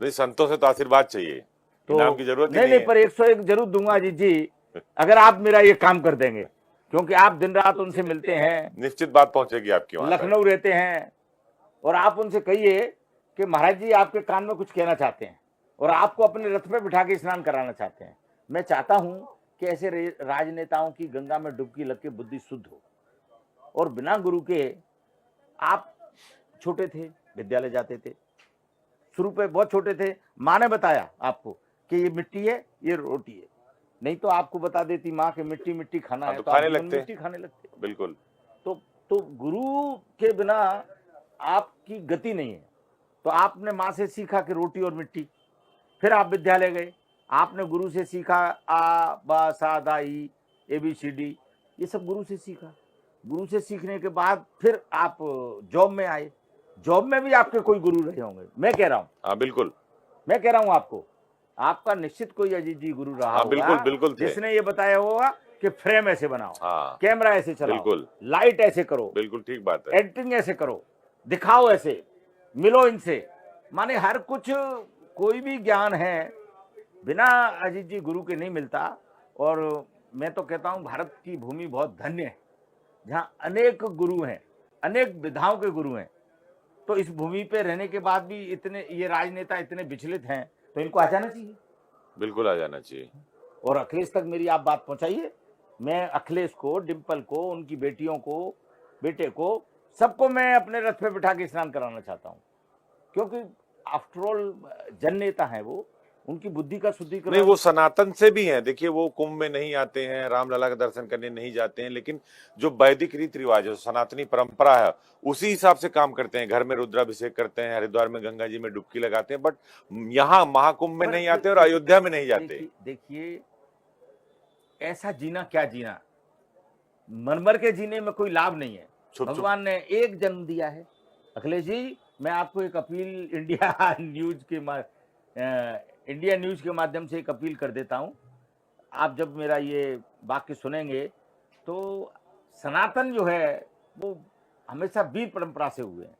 नहीं, संतों से तो आशीर्वाद चाहिए, तो इनाम की जरूरत नहीं, पर 101 जरूर दूंगा जी अगर आप मेरा ये काम कर देंगे, क्योंकि आप दिन रात उनसे मिलते हैं, निश्चित बात पहुंचेगी आपकी वहां, लखनऊ रहते हैं, और आप उनसे कहिए कि महाराज जी आपके कान में कुछ कहना चाहते हैं और आपको अपने रथ पे बिठा के स्नान कराना चाहते हैं। मैं चाहता हूं कि ऐसे राजनेताओं की गंगा में डुबकी लग के बुद्धि शुद्ध हो, और बिना गुरु के, आप छोटे थे, विद्यालय जाते थे, शुरू पे बहुत छोटे थे, माँ ने बताया आपको कि ये मिट्टी है, ये रोटी है, नहीं तो आपको बता देती माँ कि मिट्टी मिट्टी खाना है, तो खाने लगते। बिल्कुल। तो गुरु के बिना आपकी गति नहीं है। तो आपने माँ से सीखा कि रोटी और मिट्टी, फिर आप विद्यालय गए, आपने गुरु से सीखा आ बा सा दा ई ABCD, ये सब गुरु से सीखा। गुरु से सीखने के बाद फिर आप जॉब में आए, जॉब में भी आपके कोई गुरु रहे होंगे, मैं कह रहा हूँ, हाँ बिल्कुल, मैं कह रहा हूँ आपको, आपका निश्चित कोई अजीत जी गुरु रहा हाँ बिल्कुल होगा बिल्कुल थे, जिसने ये बताया होगा कि फ्रेम ऐसे बनाओ, हाँ कैमरा ऐसे चलाओ, बिल्कुल लाइट ऐसे करो, बिल्कुल ठीक बात है। एडिटिंग ऐसे करो, दिखाओ ऐसे, मिलो इनसे। माने हर कुछ, कोई भी ज्ञान है बिना अजीत जी गुरु के नहीं मिलता। और मैं तो कहता हूं भारत की भूमि बहुत धन्य है, जहां अनेक गुरु हैं, अनेक विधाओं के गुरु हैं। तो इस भूमि पे रहने के बाद भी इतने ये राजनेता इतने विचलित हैं, तो इनको आ जाना चाहिए। बिल्कुल आ जाना चाहिए। और अखिलेश तक मेरी आप बात पहुंचाइए। मैं अखिलेश को, डिम्पल को, उनकी बेटियों को, बेटे को, सबको मैं अपने रथ पे बिठा के स्नान कराना चाहता हूं, क्योंकि आफ्टर ऑल जननेता है वो, उनकी बुद्धि का नहीं, शुद्धिकरण। वो सनातन से भी हैं। देखिए, वो कुंभ में नहीं आते हैं, रामलला का दर्शन करने नहीं जाते हैं, लेकिन जो वैदिक रीति रिवाज है, सनातनी परंपरा है, उसी हिसाब से काम करते हैं। घर में रुद्राभिषेक करते हैं, हरिद्वार में गंगा जी में डुबकी लगाते हैं, बट यहाँ महाकुंभ में नहीं आते और अयोध्या में नहीं जाते। देखिए ऐसा जीना क्या जीना, मरमर के जीने में कोई लाभ नहीं है। छुप छुप भगवान ने एक जन्म दिया है। अखिलेश जी, मैं आपको एक अपील इंडिया न्यूज के माध्यम से एक अपील कर देता हूं। आप जब मेरा ये वाक्य सुनेंगे तो सनातन जो है वो हमेशा वीर परंपरा से हुए हैं,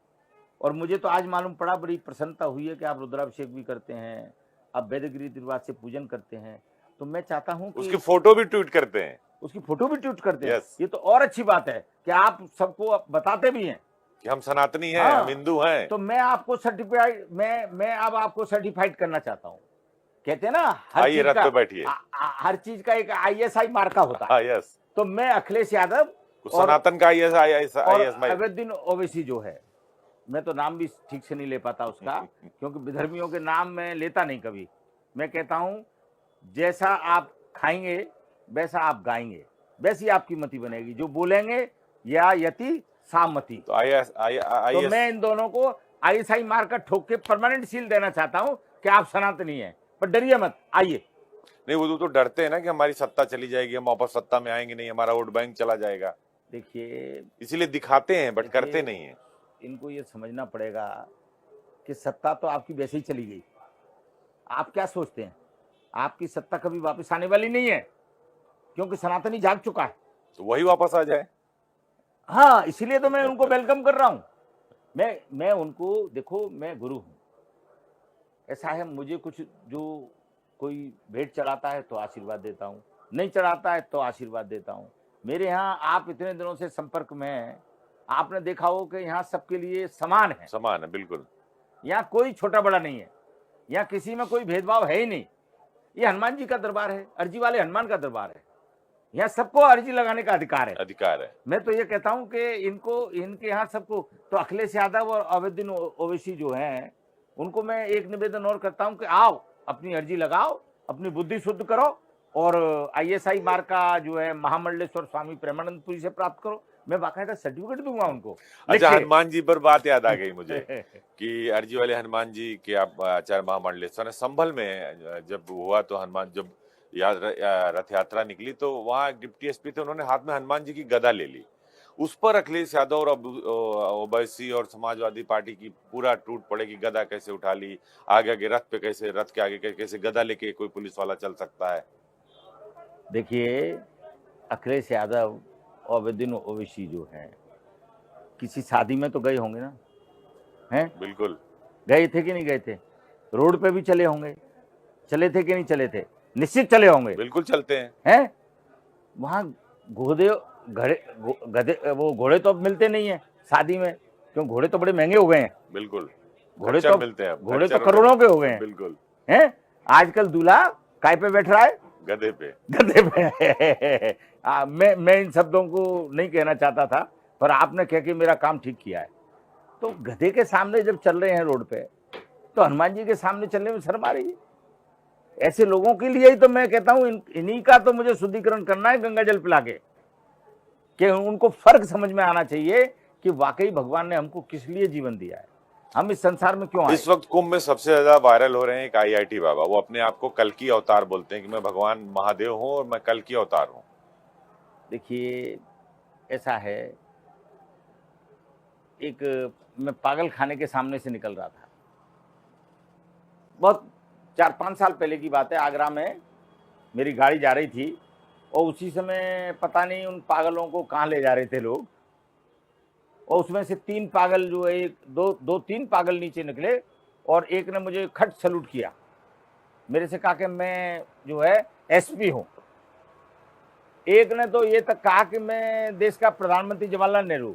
और मुझे तो आज मालूम पड़ा, बड़ी प्रसन्नता हुई है कि आप रुद्राभिषेक भी करते हैं, आप वैदिक रीति रिवाज से पूजन करते हैं। तो मैं चाहता हूं कि उसकी फोटो भी ट्वीट करते हैं। उसकी फोटो भी ट्वीट करते हैं। Yes. ये तो और अच्छी बात है कि आप सबको बताते भी हैं कि हम सनातनी हैं, हाँ, हम हिंदू हैं। तो मैं आपको सर्टिफाइड, मैं अब आपको सर्टिफाइड करना चाहता हूं। कहते हैं ना, आइए रथ पे बैठिए। हर चीज का एक ISI मार्का होता है। हाँ, यस। तो मैं अखिलेश यादव और सनातन का ISI अवैधुद्दीन ओवैसी जो है, मैं तो नाम भी ठीक से नहीं ले पाता उसका, क्योंकि विधर्मियों के नाम मैं लेता नहीं कभी। मैं कहता हूं जैसा आप खाएंगे वैसा आप गाएंगे, वैसी आपकी मति बनेगी। जो बोलेंगे या यति सामति। तो तो मैं इन दोनों को ISI मार्का ठोक के परमानेंट सील देना चाहता हूं कि आप सनातनी हैं, पर डरिए मत, आइए। नहीं, वो तो डरते हैं ना कि हमारी सत्ता चली जाएगी, हम वापस सत्ता में आएंगे नहीं, हमारा वोट बैंक चला जाएगा। देखिए, इसीलिए दिखाते हैं बट करते नहीं है। इनको ये समझना पड़ेगा कि सत्ता तो आपकी वैसे ही चली गई। आप क्या सोचते हैं, आपकी सत्ता कभी वापस आने वाली नहीं है, क्योंकि सनातनी जाग चुका है। तो वही वापस आ जाए। हाँ, इसीलिए तो मैं उनको वेलकम कर रहा हूं। मैं उनको, देखो मैं गुरु हूं, ऐसा है मुझे कुछ, जो कोई भेंट चढ़ाता है तो आशीर्वाद देता हूं, नहीं चढ़ाता है तो आशीर्वाद देता हूं। मेरे यहाँ आप इतने दिनों से संपर्क में हैं, आपने देखा हो कि यहाँ सबके लिए समान है, समान है बिल्कुल। यहाँ कोई छोटा बड़ा नहीं है, यहाँ किसी में कोई भेदभाव है ही नहीं। ये हनुमान जी का दरबार है, अर्जी वाले हनुमान का दरबार है, यहाँ सबको अर्जी लगाने का अधिकार है। मैं तो ये कहता हूं कि इनके यहाँ सबको, तो अखिलेश यादव और अवैधुद्दीन ओवैसी जो हैं, उनको मैं एक निवेदन और करता हूं कि आओ, अपनी अर्जी लगाओ, अपनी बुद्धि शुद्ध करो, और ISI मार्का जो है महामंडलेश्वर स्वामी प्रेमानंदपुरी से प्राप्त करो। मैं बाकायदा सर्टिफिकेट दूंगा उनको। अच्छा, हनुमान जी पर बात याद आ गई मुझे कि अर्जी वाले हनुमान जी के आप आचार्य महामंडलेश्वर संभल में जब हुआ, तो हनुमान जब रथ यात्रा निकली तो वहां एक डिप्टी SP थे, उन्होंने हाथ में हनुमान जी की गदा ले ली। उस पर अखिलेश यादव और ओवैसी और समाजवादी पार्टी की पूरा टूट पड़े कि गदा कैसे उठा ली, आगे रथ पे कैसे, रथ के आगे कैसे गदा लेके कोई पुलिस वाला चल सकता है। देखिए, अखिलेश यादव और अवैधुद्दीन ओवैसी जो हैं, किसी शादी में तो गए होंगे ना, हैं? बिल्कुल गए थे कि नहीं गए थे? रोड पे भी चले होंगे, चले थे कि नहीं चले थे? निश्चित चले होंगे। बिल्कुल चलते हैं? वहां गधे, वो घोड़े तो अब मिलते नहीं है शादी में, क्यों? घोड़े तो बड़े महंगे हो गए हैं। बिल्कुल, घोड़े तो मिलते हैं, घोड़े तो करोड़ों के हो गए हैं। बिल्कुल हैं? आजकल दूल्हा काय पे बैठ रहा है? गधे पे। मैं इन शब्दों को नहीं कहना चाहता था, पर आपने कह के मेरा काम ठीक किया है। तो गधे के सामने जब चल रहे हैं रोड पे, तो हनुमान जी के सामने चलने में शर्म आ रही है। ऐसे लोगों के लिए ही तो मैं कहता हूं, इन्हीं का तो मुझे शुद्धिकरण करना है गंगा जल पिला के, कि उनको फर्क समझ में आना चाहिए कि वाकई भगवान ने हमको किस लिए जीवन दिया है, हम इस संसार में क्यों आए। इस वक्त कुंभ में सबसे ज्यादा वायरल हो रहे हैं एक IIT बाबा, वो अपने आप को कल्कि अवतार बोलते हैं कि मैं भगवान महादेव हूं और मैं कल्कि अवतार हूं। देखिए, ऐसा है, एक मैं पागल खाने के सामने से निकल रहा था, बहुत 4-5 साल पहले की बात है। आगरा में मेरी गाड़ी जा रही थी और उसी समय पता नहीं उन पागलों को कहाँ ले जा रहे थे लोग, और उसमें से 3 पागल जो है, 2-3 पागल नीचे निकले और एक ने मुझे खट सलूट किया, मेरे से कहा कि मैं जो है एसपी हूँ। एक ने तो ये तक कहा कि मैं देश का प्रधानमंत्री जवाहरलाल नेहरू।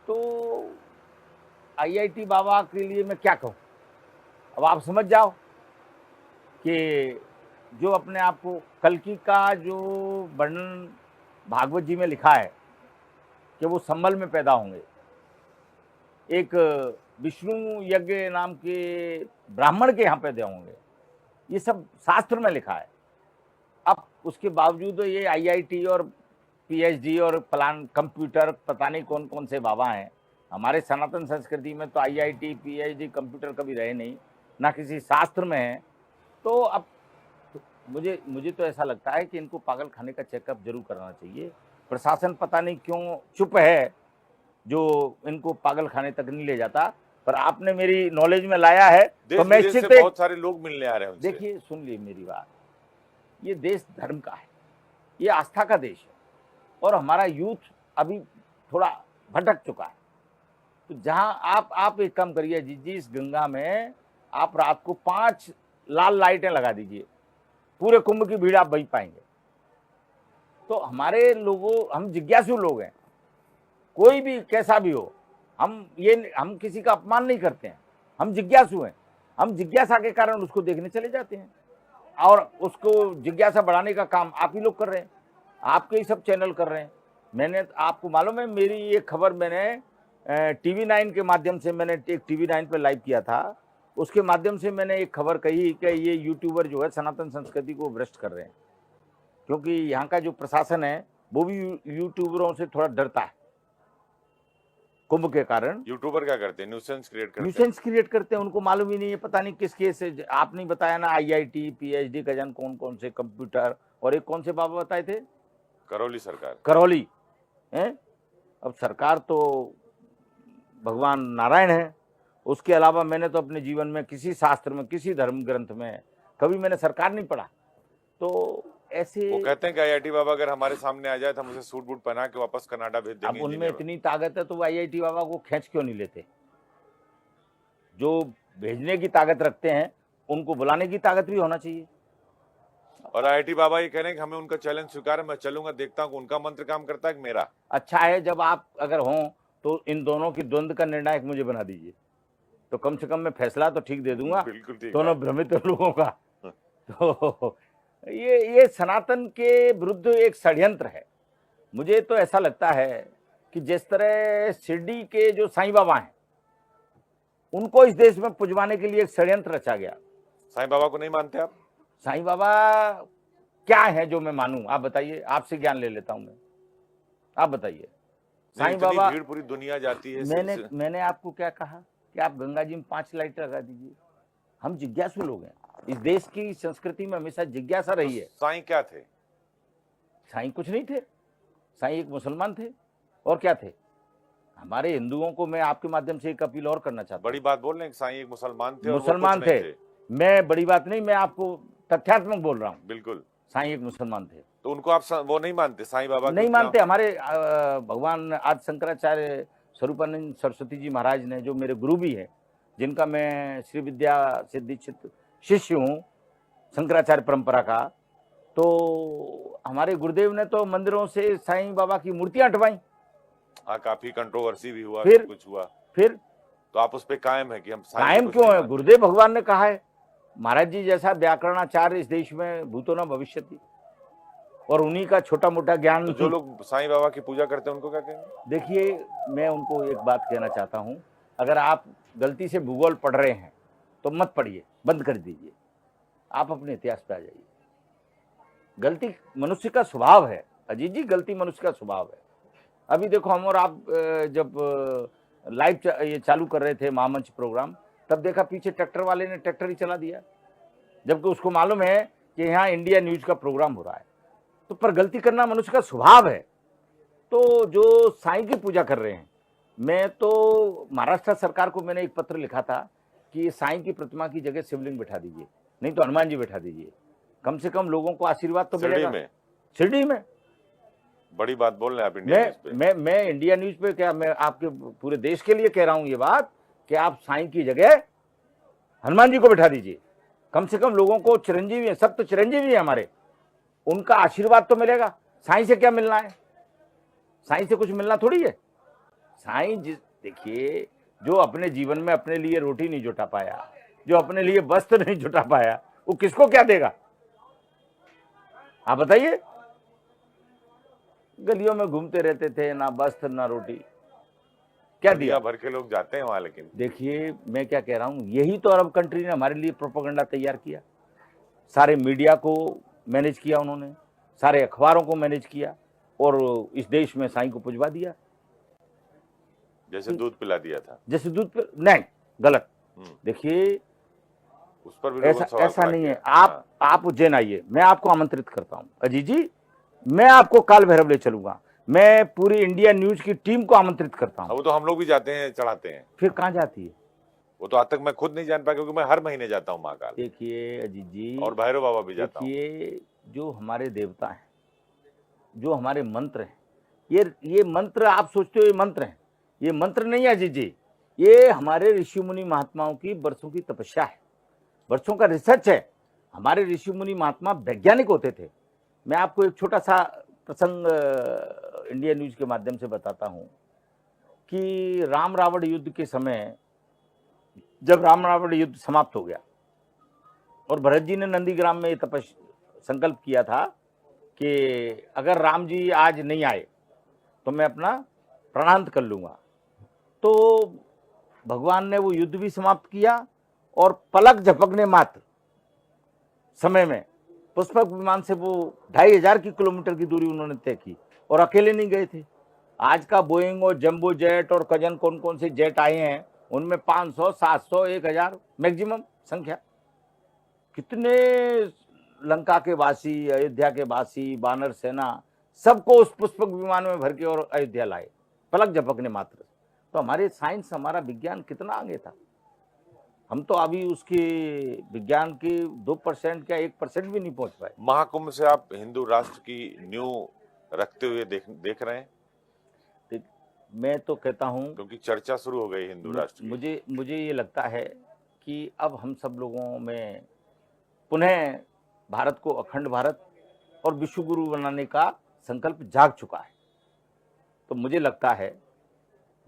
तो आईआईटी बाबा के लिए मैं क्या कहूँ, अब आप समझ जाओ कि जो अपने आप को, कल्कि का जो वर्णन भागवत जी में लिखा है कि वो संभल में पैदा होंगे, एक विष्णु यज्ञ नाम के ब्राह्मण के यहाँ पैदा होंगे, ये सब शास्त्र में लिखा है। अब उसके बावजूद ये आईआईटी और पीएचडी और प्लान कंप्यूटर, पता नहीं कौन कौन से बाबा हैं। हमारे सनातन संस्कृति में तो आईआईटी पीएचडी कंप्यूटर कभी रहे नहीं, ना किसी शास्त्र में है। तो अब मुझे तो ऐसा लगता है कि इनको पागल खाने का चेकअप जरूर कराना चाहिए। प्रशासन पता नहीं क्यों चुप है, जो इनको पागल खाने तक नहीं ले जाता, पर आपने मेरी नॉलेज में लाया है तो मैं देश इससे से बहुत सारे लोग मिलने आ रहे हैं उनसे। देखिए, सुन लिए मेरी बात, ये देश धर्म का है, ये आस्था का देश है, और हमारा यूथ अभी थोड़ा भटक चुका है। तो जहां आप एक काम करिए जी, इस गंगा में आप रात को 5 लाल लाइटें लगा दीजिए, पूरे कुंभ की भीड़ आप वही पाएंगे। तो हमारे लोगों, हम जिज्ञासु लोग हैं, कोई भी कैसा भी हो, हम किसी का अपमान नहीं करते हैं, हम जिज्ञासु हैं। हम जिज्ञासा के कारण उसको देखने चले जाते हैं, और उसको जिज्ञासा बढ़ाने का काम आप ही लोग कर रहे हैं, आपके ही सब चैनल कर रहे हैं। मैंने, आपको मालूम है, मेरी ये खबर मैंने TV9 के माध्यम से, मैंने एक TV9 पे लाइव किया था, उसके माध्यम से मैंने एक खबर कही कि ये यूट्यूबर जो है सनातन संस्कृति को भ्रष्ट कर रहे हैं, क्योंकि यहाँ का जो प्रशासन है वो भी यूट्यूबरों से थोड़ा डरता है कुंभ के कारण। यूट्यूबर क्या करते हैं? न्यूसेंस क्रिएट करते हैं। न्यूसेंस क्रिएट करते हैं, उनको मालूम ही नहीं है, पता नहीं किस केस से। आप नहीं बताया ना, आईआईटी पीएचडी का जान कौन कौन से कंप्यूटर, और एक कौन से बाबा बताए थे, करौली सरकार, करौली है। अब सरकार तो भगवान नारायण है, उसके अलावा मैंने तो अपने जीवन में किसी शास्त्र में, किसी धर्म ग्रंथ में कभी मैंने सरकार नहीं पढ़ा। तो ऐसे वो कहते हैं कि आईआईटी बाबा अगर हमारे सामने आ जाए तो हम उसे सूट बूट पहना के वापस कनाडा भेज देंगे। अब उनमें इतनी ताकत है तो वो आईआईटी बाबा को खींच क्यों नहीं लेते? जो भेजने की ताकत रखते हैं उनको बुलाने की ताकत भी होना चाहिए। और आईआईटी बाबा ये कह रहे हैं कि हमें उनका चैलेंज स्वीकार है, मैं चलूंगा, देखता हूँ उनका मंत्र काम करता है कि मेरा। अच्छा है, जब आप अगर हों तो इन दोनों की द्वंद्व का निर्णायक मुझे बना दीजिए, तो कम से कम मैं फैसला तो ठीक दे दूंगा। बिल्कुल ठीक, दोनों भ्रमित लोगों का। तो ये सनातन के विरुद्ध एक षड्यंत्र है। मुझे तो ऐसा लगता है कि जिस तरह शिरडी के जो साईं बाबा हैं, उनको इस देश में पुजवाने के लिए एक षड्यंत्र रचा गया। साईं बाबा को नहीं मानते आप? साईं बाबा क्या है जो मैं मानूं? आप बताइए, आपसे ज्ञान ले लेता हूं मैं, आप बताइए। साईं बाबा, भीड़ पूरी दुनिया जाती है। मैंने आपको क्या कहा कि आप गंगा जी में 5 लाइट लगा दीजिए। हम जिज्ञासु लोग हैं, इस देश की संस्कृति में हमेशा जिज्ञासा रही है। साईं क्या थे? साईं कुछ नहीं थे, साईं एक मुसलमान थे, और क्या थे? हमारे हिंदुओं को मैं आपके माध्यम से एक अपील और करना चाहता हूं। बड़ी बात बोल रहे हैं कि साईं एक मुसलमान थे, मुसलमान थे। मैं बड़ी बात नहीं, मैं आपको तथ्यात्मक बोल रहा हूँ। बिल्कुल, साईं एक मुसलमान थे। तो उनको आप वो नहीं मानते? साईं बाबा नहीं मानते। हमारे भगवान आदि शंकराचार्य स्वरूपानंद सरस्वती जी महाराज ने, जो मेरे गुरु भी हैं, जिनका मैं श्री विद्या से दीक्षित शिष्य हूँ शंकराचार्य परंपरा का, तो हमारे गुरुदेव ने तो मंदिरों से साईं बाबा की मूर्तियां हटवाई। हाँ, काफी कंट्रोवर्सी भी हुआ, फिर कुछ हुआ। फिर तो आप उस पे कायम है कि हम कायम क्यों है? गुरुदेव भगवान ने कहा है, महाराज जी जैसा व्याकरणाचार्य इस देश में भूतो न भविष्यति, और उन्हीं का छोटा मोटा ज्ञान। तो जो लोग साईं बाबा की पूजा करते हैं उनको क्या कहेंगे? देखिए, मैं उनको एक बात कहना चाहता हूं, अगर आप गलती से भूगोल पढ़ रहे हैं तो मत पढ़िए, बंद कर दीजिए, आप अपने इतिहास पे आ जाइए। गलती मनुष्य का स्वभाव है अजीत जी, गलती मनुष्य का स्वभाव है। अभी देखो, हम और आप जब लाइव ये चालू कर रहे थे महामंच प्रोग्राम, तब देखा पीछे ट्रैक्टर वाले ने ट्रैक्टर ही चला दिया, जबकि उसको मालूम है कि यहाँ इंडिया न्यूज का प्रोग्राम हो रहा है। तो पर गलती करना मनुष्य का स्वभाव है। तो जो साईं की पूजा कर रहे हैं, मैं तो महाराष्ट्र सरकार को मैंने एक पत्र लिखा था कि साईं की प्रतिमा की जगह शिवलिंग बैठा दीजिए, नहीं तो हनुमान जी बैठा दीजिए, कम से कम लोगों को आशीर्वाद तो शिरडी मिलेगा। में शिरडी में बड़ी बात बोल रहे हैं आप इंडिया न्यूज पे। मैं इंडिया न्यूज पे क्या, मैं आपके पूरे देश के लिए कह रहा हूं ये बात कि आप साईं की जगह हनुमान जी को बैठा दीजिए, कम से कम लोगों को चिरंजीवी है, सब तो चिरंजीवी है हमारे, उनका आशीर्वाद तो मिलेगा। साईं से क्या मिलना है, साईं से कुछ मिलना थोड़ी है। साईं देखिए, जो अपने जीवन में अपने लिए रोटी नहीं जुटा पाया, जो अपने लिए वस्त्र नहीं जुटा पाया, वो किसको क्या देगा, आप बताइए। गलियों में घूमते रहते थे, ना वस्त्र ना रोटी, क्या दिया? भर के लोग जाते हैं वहां। लेकिन देखिए, मैं क्या कह रहा हूं, यही तो अरब कंट्री ने हमारे लिए प्रोपेगेंडा तैयार किया, सारे मीडिया को मैनेज किया उन्होंने, सारे अखबारों को मैनेज किया और इस देश में साईं को पुजवा दिया, जैसे दूध पिला दिया था। जैसे दूध पे नहीं, गलत। देखिए, उस पर भी लोगों ने सवाल ऐसा खड़ा नहीं किया। है। आप उज्जैन आइए, मैं आपको आमंत्रित करता हूं अजीत जी, मैं आपको काल भैरव ले चलूंगा, मैं पूरी इंडिया न्यूज की टीम को आमंत्रित करता हूं। वो तो हम लोग भी जाते हैं, चढ़ाते हैं। फिर कहां जाती है वो तो आज तक मैं खुद नहीं जान पाया, क्योंकि मैं हर महीने जाता हूँ महाकाल। देखिए अजीत जी, और भैरव बाबा भी जाता हूँ। देखिए, जो हमारे देवता हैं, जो हमारे मंत्र हैं, ये मंत्र आप सोचते हो ये मंत्र हैं, ये मंत्र नहीं है अजीत जी, ये हमारे ऋषि मुनि महात्माओं की वर्षों की तपस्या है, वर्षों का रिसर्च है। हमारे ऋषि मुनि महात्मा वैज्ञानिक होते थे। मैं आपको एक छोटा सा प्रसंग इंडिया न्यूज के माध्यम से बताता हूं कि राम रावण युद्ध के समय, जब राम रावण युद्ध समाप्त हो गया और भरत जी ने नंदीग्राम में ये संकल्प किया था कि अगर राम जी आज नहीं आए तो मैं अपना प्राणांत कर लूंगा, तो भगवान ने वो युद्ध भी समाप्त किया और पलक झपकने मात्र समय में पुष्पक विमान से वो 2500 किलोमीटर की दूरी उन्होंने तय की, और अकेले नहीं गए थे। आज का बोइंग और जंबो जेट और कजन कौन कौन से जेट आए हैं, उनमें 500, 700, 1000 मैक्सिमम संख्या। कितने लंका के वासी, अयोध्या के वासी, वानर सेना, सबको उस पुष्पक विमान में भर के और अयोध्या लाए, पलक झपकने मात्र। तो हमारे साइंस, हमारा विज्ञान कितना आगे था, हम तो अभी उसके विज्ञान के 2% क्या 1% भी नहीं पहुंच पाए। महाकुंभ से आप हिंदू राष्ट्र की नींव रखते हुए देख रहे हैं? मैं तो कहता हूं, क्योंकि चर्चा शुरू हो गई हिंदू राष्ट्र की। मुझे ये लगता है कि अब हम सब लोगों में पुनः भारत को अखंड भारत और विश्व गुरु बनाने का संकल्प जाग चुका है। तो मुझे लगता है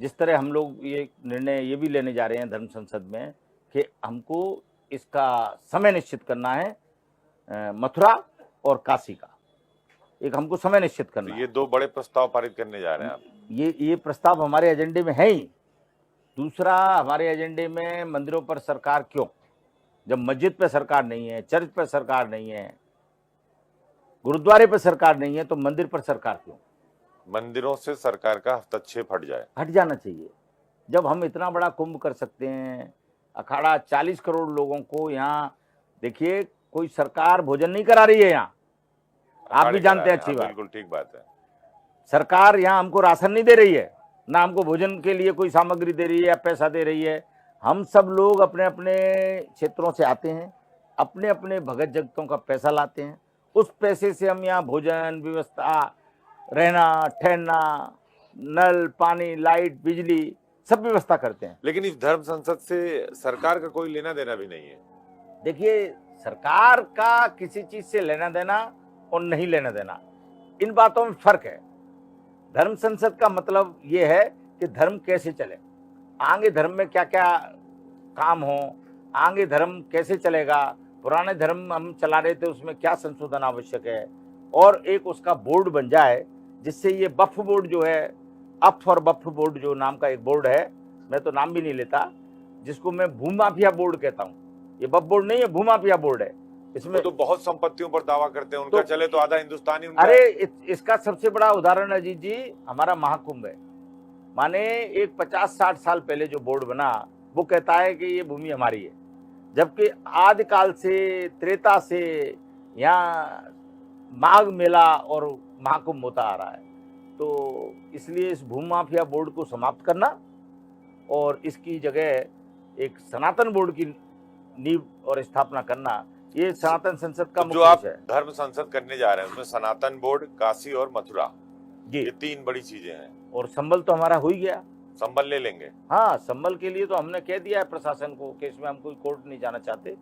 जिस तरह हम लोग ये निर्णय ये भी लेने जा रहे हैं धर्म संसद में कि हमको इसका समय निश्चित करना है, मथुरा और काशी का एक हमको समय निश्चित करना है। ये 2 बड़े प्रस्ताव पारित करने जा रहे हैं आप। ये प्रस्ताव हमारे एजेंडे में है ही। दूसरा, हमारे एजेंडे में मंदिरों पर सरकार क्यों, जब मस्जिद पे सरकार नहीं है, चर्च पे सरकार नहीं है, गुरुद्वारे पे सरकार नहीं है, तो मंदिर पर सरकार क्यों? मंदिरों से सरकार का हस्तक्षेप हट जाना चाहिए। जब हम इतना बड़ा कुंभ कर सकते हैं, अखाड़ा 40 करोड़ लोगों को यहाँ, देखिए कोई सरकार भोजन नहीं करा रही है यहाँ, आप भी जानते हैं अच्छी बात। बिल्कुल ठीक बात है। सरकार यहाँ हमको राशन नहीं दे रही है, ना हमको भोजन के लिए कोई सामग्री दे रही है या पैसा दे रही है। हम सब लोग अपने अपने क्षेत्रों से आते हैं, अपने अपने भगत जगतों का पैसा लाते हैं, उस पैसे से हम यहाँ भोजन व्यवस्था, रहना ठहरना, नल पानी, लाइट, बिजली, सब व्यवस्था करते हैं। लेकिन इस धर्म संसद से सरकार का कोई लेना देना भी नहीं है। देखिए, सरकार का किसी चीज से लेना देना और नहीं लेना देना, इन बातों में फर्क है। धर्म संसद का मतलब यह है कि धर्म कैसे चले, आगे धर्म में क्या क्या काम हो, आगे धर्म कैसे चलेगा, पुराने धर्म हम चला रहे थे उसमें क्या संशोधन आवश्यक है, और एक उसका बोर्ड बन जाए जिससे ये वक्फ बोर्ड जो है, अप फॉर वक्फ बोर्ड जो नाम का एक बोर्ड है, मैं तो नाम भी नहीं लेता, जिसको मैं भूमाफिया बोर्ड कहता हूँ। ये वक्फ बोर्ड नहीं है, भूमाफिया बोर्ड है। इसमें तो बहुत संपत्तियों पर दावा करते हैं, उनका चले तो आधा हिंदुस्तान ही उनका। अरे इसका सबसे बड़ा उदाहरण अजीत जी हमारा महाकुंभ है। माने एक 50-60 साल पहले जो बोर्ड बना वो कहता है कि ये भूमि हमारी है, जबकि आदिकाल से, त्रेता से यहाँ माघ मेला और महाकुंभ होता आ रहा है। तो इसलिए इस भूमि माफिया बोर्ड को समाप्त करना और इसकी जगह एक सनातन बोर्ड की नींव और स्थापना करना, ये सनातन संसद का तो जो मुख्य आप विषय है। धर्म संसद करने जा रहे हैं उसमें सनातन बोर्ड, काशी और मथुरा, जी, ये 3 बड़ी चीजें हैं। और संबल तो हमारा हो ही गया। संबल ले लेंगे। हाँ, संबल के लिए तो हमने कह दिया है प्रशासन को कि इसमें हम कोई कोर्ट नहीं जाना चाहते।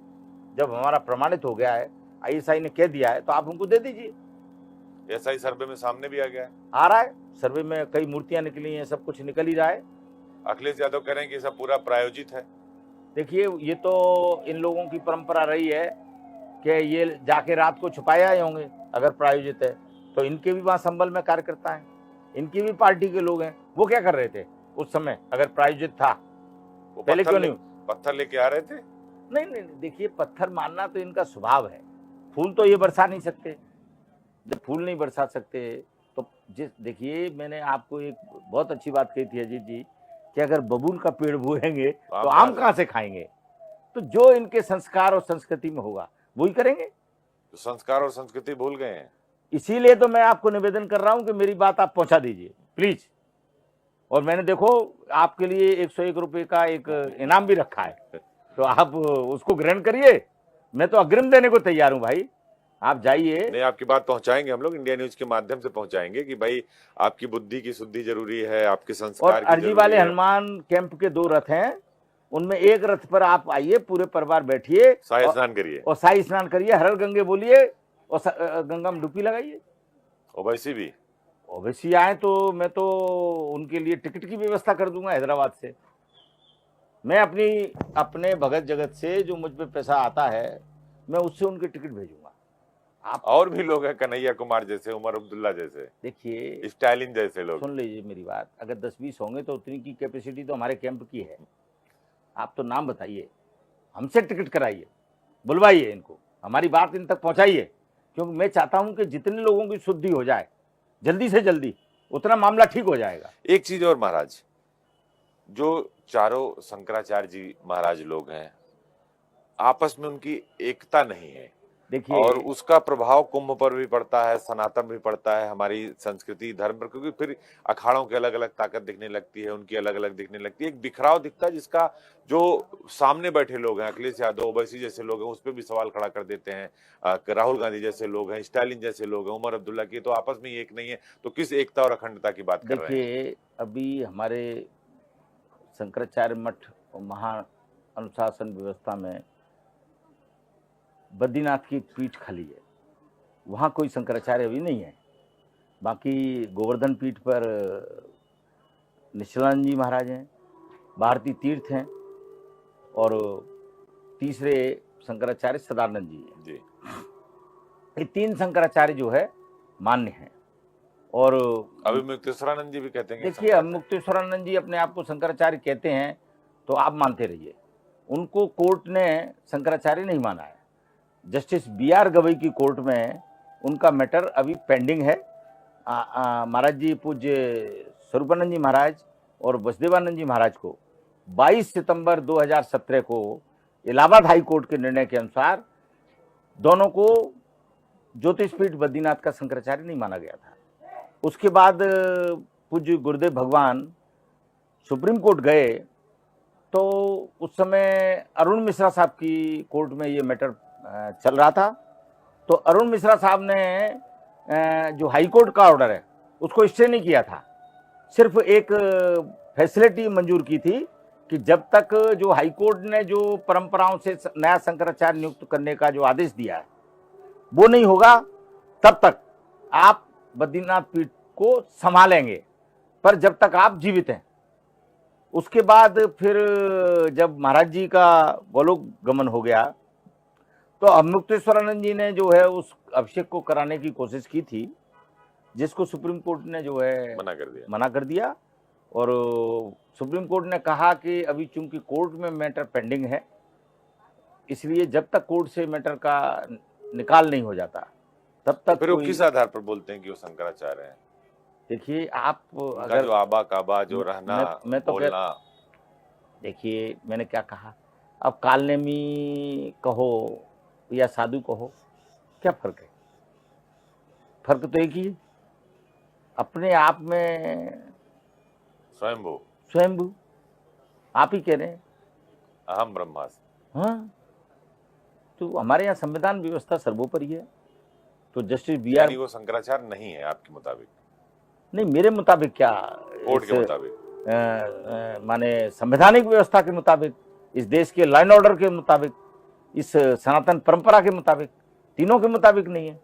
जब हमारा प्रमाणित हो गया है, आईएसआई ने कह दिया है, तो आप हमको दे दीजिए। ऐसा ही सर्वे में सामने भी आ गया है। आ रहा है, सर्वे में कई मूर्तियां निकली हैं, सब कुछ निकल ही रहा है। अखिलेश यादव कह रहे हैं कि सब पूरा प्रायोजित है। देखिए, ये तो इन लोगों की परंपरा रही है कि ये जाके रात को छुपाया ही होंगे। अगर प्रायोजित है तो इनके भी वहाँ संबल में कार्यकर्ता हैं, इनकी भी पार्टी के लोग हैं। वो क्या कर रहे थे उस समय अगर प्रायोजित था? वो पहले क्यों नहीं? पत्थर लेके आ रहे थे। नहीं नहीं, देखिए, पत्थर मारना तो इनका स्वभाव है। फूल तो ये बरसा नहीं सकते। जब फूल नहीं बरसा सकते तो देखिए, मैंने आपको एक बहुत अच्छी बात कही थी अजीत जी कि अगर बबूल का पेड़ बोएंगे तो आम कहाँ से खाएंगे? तो जो इनके संस्कार और संस्कृति में होगा वही करेंगे। तो संस्कार और संस्कृति भूल गए हैं। इसीलिए तो मैं आपको निवेदन कर रहा हूं कि मेरी बात आप पहुंचा दीजिए प्लीज। और मैंने देखो आपके लिए 101 रुपए का एक इनाम भी रखा है, तो आप उसको ग्रहण करिए। मैं तो अग्रिम देने को तैयार हूं भाई, आप जाइए। नहीं, आपकी बात पहुंचाएंगे, हम लोग इंडिया न्यूज के माध्यम से पहुंचाएंगे कि भाई आपकी बुद्धि की शुद्धि जरूरी है, आपके संस्कार और की अर्जी जरूरी वाले है। हनुमान कैंप के 2 रथ हैं, उनमें एक रथ पर आप आइए, पूरे परिवार बैठिए, शाही स्नान करिए और शाही स्नान करिए, हर हर गंगे बोलिए और गंगा में डुबकी लगाइए। ओवैसी भी ओवैसी आए तो मैं तो उनके लिए टिकट की व्यवस्था कर दूंगा हैदराबाद से। मैं अपने भगत जगत से जो मुझ पे पैसा आता है, मैं उससे उनके टिकट भेजूंगा। आप और भी लोग हैं, कन्हैया कुमार जैसे, उमर अब्दुल्ला जैसे, देखिए, स्टालिन जैसे लोग। सुन लीजिए मेरी बात, अगर 10-20 होंगे तो उतनी की कैपेसिटी तो हमारे कैंप की है। आप तो नाम बताइए, हमसे टिकट कराइए, बुलवाइए इनको, हमारी बात इन तक पहुंचाइए, क्योंकि मैं चाहता हूं कि जितने लोगों की शुद्धि हो जाए जल्दी से जल्दी, उतना मामला ठीक हो जाएगा। एक चीज और महाराज, जो चारों शंकराचार्य जी महाराज लोग हैं, आपस में उनकी एकता नहीं है, देखिए, और उसका प्रभाव कुंभ पर भी पड़ता है, सनातन भी पड़ता है, हमारी संस्कृति धर्म पर, क्योंकि फिर अखाड़ों की अलग अलग ताकत दिखने लगती है, उनकी अलग अलग दिखने लगती है, एक बिखराव दिखता है जिसका जो सामने बैठे लोग हैं, अखिलेश यादव, ओवैसी जैसे लोग हैं, उस पर भी सवाल खड़ा कर देते हैं। राहुल गांधी जैसे लोग हैं, स्टालिन जैसे लोग हैं, उमर अब्दुल्ला की तो आपस में एक नहीं है, तो किस एकता और अखंडता की बात कर रहे हैं? देखिए, अभी हमारे शंकराचार्य मठ और महा अनुशासन व्यवस्था में बद्रीनाथ की पीठ खाली है, वहाँ कोई शंकराचार्य अभी नहीं है। बाकी गोवर्धन पीठ पर निश्चलानंद जी महाराज हैं, भारती तीर्थ हैं, और तीसरे शंकराचार्य सदानंद जी हैं। जी, ये 3 शंकराचार्य जो है मान्य हैं। और अभी मुक्तेश्वरानंद जी भी कहते हैं कि देखिए, हम मुक्तेश्वरानंद जी अपने आप को शंकराचार्य कहते हैं, तो आप मानते रहिए। उनको कोर्ट ने शंकराचार्य नहीं माना है। जस्टिस BR गवई की कोर्ट में उनका मैटर अभी पेंडिंग है। महाराज जी, पूज्य स्वरूपानंद जी महाराज और वसुदेवानंद जी महाराज को 22 सितंबर 2017 को इलाहाबाद हाई कोर्ट के निर्णय के अनुसार दोनों को ज्योतिषपीठ बद्रीनाथ का शंकराचार्य नहीं माना गया था। उसके बाद पूज्य गुरुदेव भगवान सुप्रीम कोर्ट गए, तो उस समय अरुण मिश्रा साहब की कोर्ट में ये मैटर चल रहा था। तो अरुण मिश्रा साहब ने जो हाई कोर्ट का ऑर्डर है उसको स्टे नहीं किया था, सिर्फ एक फैसिलिटी मंजूर की थी कि जब तक जो हाई कोर्ट ने जो परंपराओं से नया शंकराचार्य नियुक्त करने का जो आदेश दिया है वो नहीं होगा, तब तक आप बद्रीनाथ पीठ को संभालेंगे, पर जब तक आप जीवित हैं। उसके बाद फिर जब महाराज जी का गोलोक गमन हो गया, तो अमुक्तेश्वरानंद जी ने जो है उस अभिषेक को कराने की कोशिश की थी, जिसको सुप्रीम कोर्ट ने जो है मना कर दिया। और सुप्रीम कोर्ट ने कहा कि अभी चूंकि कोर्ट में मैटर पेंडिंग है, इसलिए जब तक कोर्ट से मैटर का निकाल नहीं हो जाता तब तक। फिर वो किस आधार पर बोलते हैं कि वो शंकराचार्य हैं? देखिए, आप अगर जो आबा काबा जो रहना मैं तो बोलना, देखिए, मैंने क्या कहा, अब कालनेमी कहो या साधु कहो, क्या फर्क है? फर्क तो एक ही है। अपने आप में स्वयंभू, स्वयंभू, आप ही कह रहे हैं। अहम ब्रह्मास्मि। हाँ, तो हमारे यहाँ संविधान व्यवस्था सर्वोपरि है। तो जस्टिस बी आर, यानी वो शंकराचार्य नहीं है आपके मुताबिक, नहीं मेरे मुताबिक क्या, कोर्ट इस के मुताबिक? माने संवैधानिक व्यवस्था के मुताबिक, इस देश के लॉ एंड ऑर्डर के मुताबिक, इस सनातन परंपरा के मुताबिक, तीनों के मुताबिक नहीं है।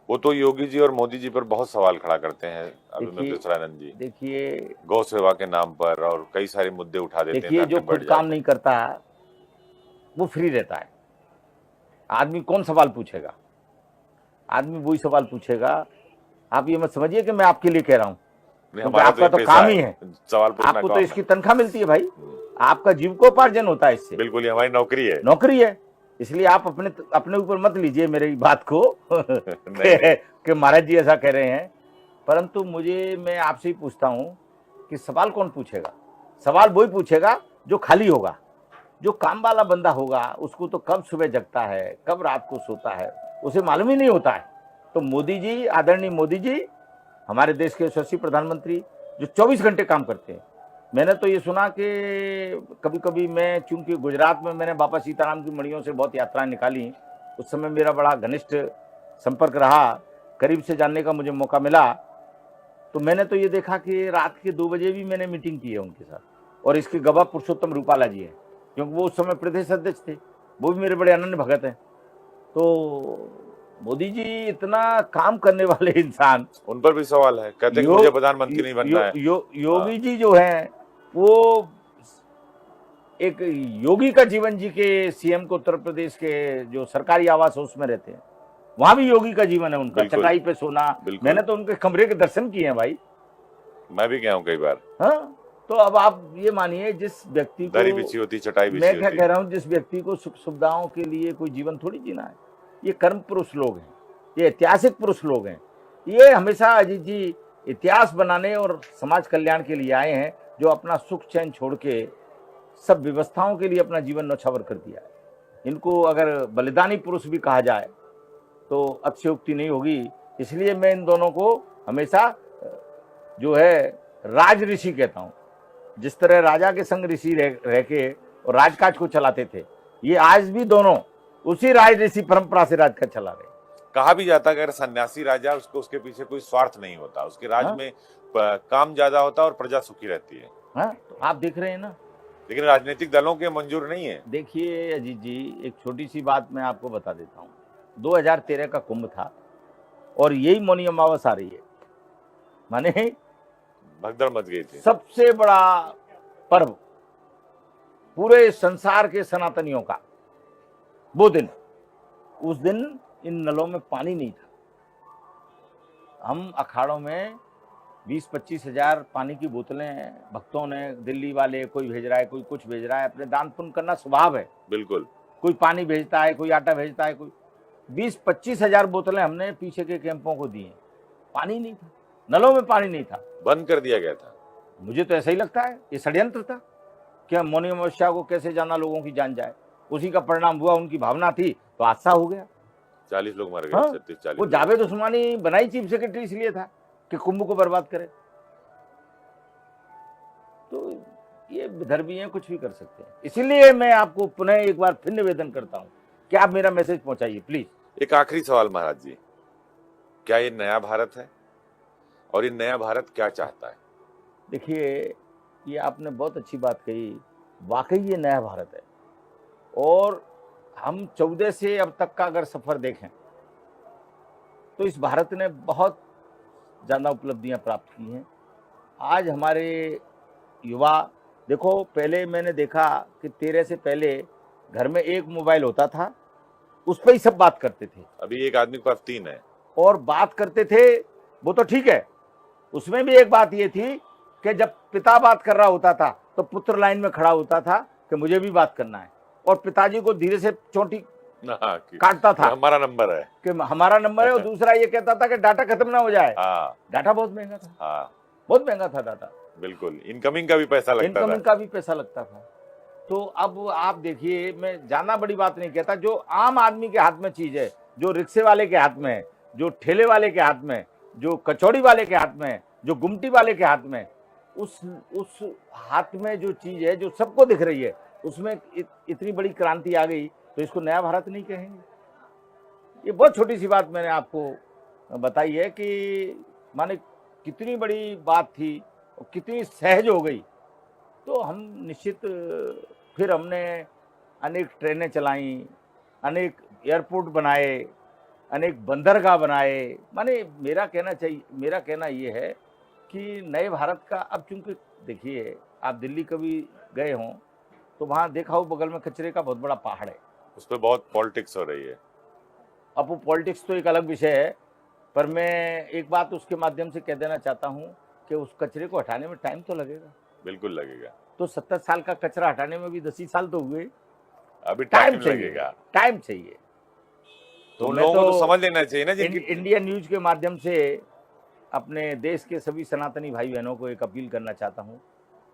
वो तो योगी जी और मोदी जी पर बहुत सवाल खड़ा करते हैं अभिनव देखिए विश्वनानंद जी, देखिए गौ सेवा के नाम पर, और कई सारे मुद्दे उठा देते हैं, देखिए, धरने जो पर खुद बैठ काम जाते नहीं करता वो फ्री रहता है। आदमी कौन सवाल पूछेगा? आदमी वही सवाल पूछेगा। आप ये मत समझिए कि मैं आपके लिए कह रहा हूं, हैं। नहीं, क्योंकि हमारा आपका तो पेशा काम ही है। सवाल पूछना आपको तो काम इसकी है। तनख्वाह मिलती है भाई, आपका जीविकोपार्जन होता है इससे, बिल्कुल, ये हमारी नौकरी है। नौकरी है। इसलिए आप अपने अपने ऊपर मत लीजिए मेरी बात को नहीं। कि महाराज जी ऐसा कह रहे हैं। परंतु मैं आपसे ही पूछता हूं कि सवाल कौन पूछेगा? सवाल वही पूछेगा जो खाली होगा। जो काम वाला बंदा होगा उसको तो कब सुबह जगता है, कब रात को सोता है, उसे मालूम ही नहीं होता है। तो मोदी जी, आदरणीय मोदी जी, हमारे देश के यशस्वी प्रधानमंत्री, जो 24 घंटे काम करते हैं। मैंने तो ये सुना कि कभी कभी मैं, चूंकि गुजरात में मैंने बाबा सीताराम की मणियों से बहुत यात्राएं निकाली, उस समय मेरा बड़ा घनिष्ठ संपर्क रहा, करीब से जानने का मुझे मौका मिला। तो मैंने तो ये देखा कि रात के 2 बजे भी मैंने मीटिंग की है उनके साथ, और इसके गवाह पुरुषोत्तम रूपाला जी हैं, क्योंकि वो उस समय प्रदेश अध्यक्ष थे, वो भी मेरे बड़े अनन्य भगत हैं। तो मोदी जी इतना काम करने वाले इंसान, उन पर भी सवाल है, कहते हैं कि मुझे प्रधानमंत्री नहीं बनना है। योगी जी जो हैं वो एक योगी का जीवन जी के, सीएम को उत्तर प्रदेश के जो सरकारी आवास है उसमें रहते हैं, वहां भी योगी का जीवन है उनका, बिल्कुल। चटाई पे सोना। बिल्कुल। मैंने तो उनके कमरे के दर्शन किए हैं भाई। मैं भी गया हूँ कई बार। हाँ, तो अब आप ये मानिए, जिस व्यक्ति दरी को, बिछी होती, चटाई बिछी मैं क्या होती। कह रहा हूँ, जिस व्यक्ति को सुख सुविधाओं के लिए कोई जीवन थोड़ी जीना है। ये कर्म पुरुष लोग हैं, ये ऐतिहासिक पुरुष लोग हैं। ये हमेशा अजीत जी इतिहास बनाने और समाज कल्याण के लिए आए हैं, जो अपना सुख चैन छोड़ के सब व्यवस्थाओं के लिए अपना जीवन न्यौछावर कर दिया है। इनको अगर बलिदानी पुरुष भी कहा जाए तो अतिशयोक्ति नहीं होगी। इसलिए मैं इन दोनों को हमेशा जो है राज ऋषि कहता हूँ। जिस तरह राजा के संग ऋषि रह के और राजकाज को चलाते थे, ये आज भी दोनों उसी राज ऋषि परंपरा से राजकाज चला रहे। कहा भी जाता है कि अगर सन्यासी राजा, उसको उसके पीछे कोई स्वार्थ नहीं होता, उसके राज में काम ज्यादा होता है और प्रजा सुखी रहती है। हाँ, तो आप देख रहे हैं ना। लेकिन राजनीतिक दलों के मंजूर नहीं है। देखिए अजीत जी, एक छोटी सी बात मैं आपको बता देता हूँ। 2013 का कुंभ था और यही मौनी अमावस आ रही है, माने भगदड़ मच गई थी। सबसे बड़ा पर्व पूरे संसार के सनातनियों का वो दिन। उस दिन इन नलों में पानी नहीं था। हम अखाड़ों में 20-25 हजार पानी की बोतलें भक्तों ने, दिल्ली वाले, कोई भेज रहा है, कोई कुछ भेज रहा है, अपने दान पुण्य करना स्वभाव है। बिल्कुल। कोई पानी भेजता है, कोई आटा भेजता है, कोई 20-25 हजार बोतलें हमने पीछे के कैंपों को दी हैं। पानी नहीं था, नलों में पानी नहीं था, बंद कर दिया गया था। मुझे तो ऐसा ही लगता है ये षड्यंत्र था कि मौनी अमावस्या को कैसे जाना लोगों की जान जाए। उसी का परिणाम हुआ, उनकी भावना थी तो हादसा हो गया। 40 लोग मर गए। हाँ, 36-40। वो जावेद उस्मानी बनाई चीफ सेक्रेटरी इसलिए था कि कुंभ को बर्बाद करे। तो ये विधर्मी हैं, कुछ भी कर सकते हैं। इसीलिए मैं आपको पुनः एक बार फिर निवेदन करता हूं कि आप मेरा मैसेज पहुंचाइए प्लीज। एक आखिरी सवाल महाराज जी, क्या ये नया भारत है और ये नया भारत क्या चाहता है? देखिए, ये आपने बहुत अच्छी बात कही, वाकई ये नया भारत है। और हम 14 से अब तक का अगर सफर देखें तो इस भारत ने बहुत ज़्यादा उपलब्धियां प्राप्त की हैं। आज हमारे युवा, देखो पहले मैंने देखा कि 13 से पहले घर में एक मोबाइल होता था, उस पर ही सब बात करते थे। अभी एक आदमी के पास 3 है। और बात करते थे वो तो ठीक है, उसमें भी एक बात ये थी कि जब पिता बात कर रहा होता था तो पुत्र लाइन में खड़ा होता था कि मुझे भी बात करना है, और पिताजी को धीरे से चोटी काटता था, हमारा नंबर है, कि हमारा नंबर है। और दूसरा ये कहता था कि डाटा खत्म ना हो जाए। डाटा बहुत महंगा था। बहुत महंगा था डाटा। बिल्कुल, इनकमिंग का भी पैसा लगता था। इनकमिंग का भी पैसा लगता था। तो अब आप देखिए, मैं जाना बड़ी बात नहीं कहता, जो आम आदमी के हाथ में चीज है, जो रिक्शे वाले के हाथ में है, जो ठेले वाले के हाथ में, जो कचौड़ी वाले के हाथ में है, जो गुमटी वाले के हाथ में, उस हाथ में जो चीज है जो सबको दिख रही है, उसमें इतनी बड़ी क्रांति आ गई, तो इसको नया भारत नहीं कहेंगे? ये बहुत छोटी सी बात मैंने आपको बताई है कि माने कितनी बड़ी बात थी और कितनी सहज हो गई। तो हम निश्चित फिर हमने अनेक ट्रेनें चलाई, अनेक एयरपोर्ट बनाए, अनेक बंदरगाह बनाए। माने मेरा कहना ये है कि नए भारत का अब, चूंकि देखिए आप दिल्ली कभी गए हों तो वहाँ देखा हो बगल में कचरे का बहुत बड़ा पहाड़ है। उस पर बहुत पॉलिटिक्स हो रही है। अब वो पॉलिटिक्स तो एक अलग विषय है, पर मैं एक बात उसके माध्यम से कह देना चाहता हूँ कि उस कचरे को हटाने में टाइम तो लगेगा। बिल्कुल लगेगा। तो 70 साल का कचरा हटाने में भी 10 ही साल तो हुए। अभी टाइम लगेगा, टाइम चाहिए। तो लोगों को तो समझ लेना चाहिए ना। इंडिया न्यूज के माध्यम से अपने देश के सभी सनातनी भाई बहनों को एक अपील करना चाहता हूँ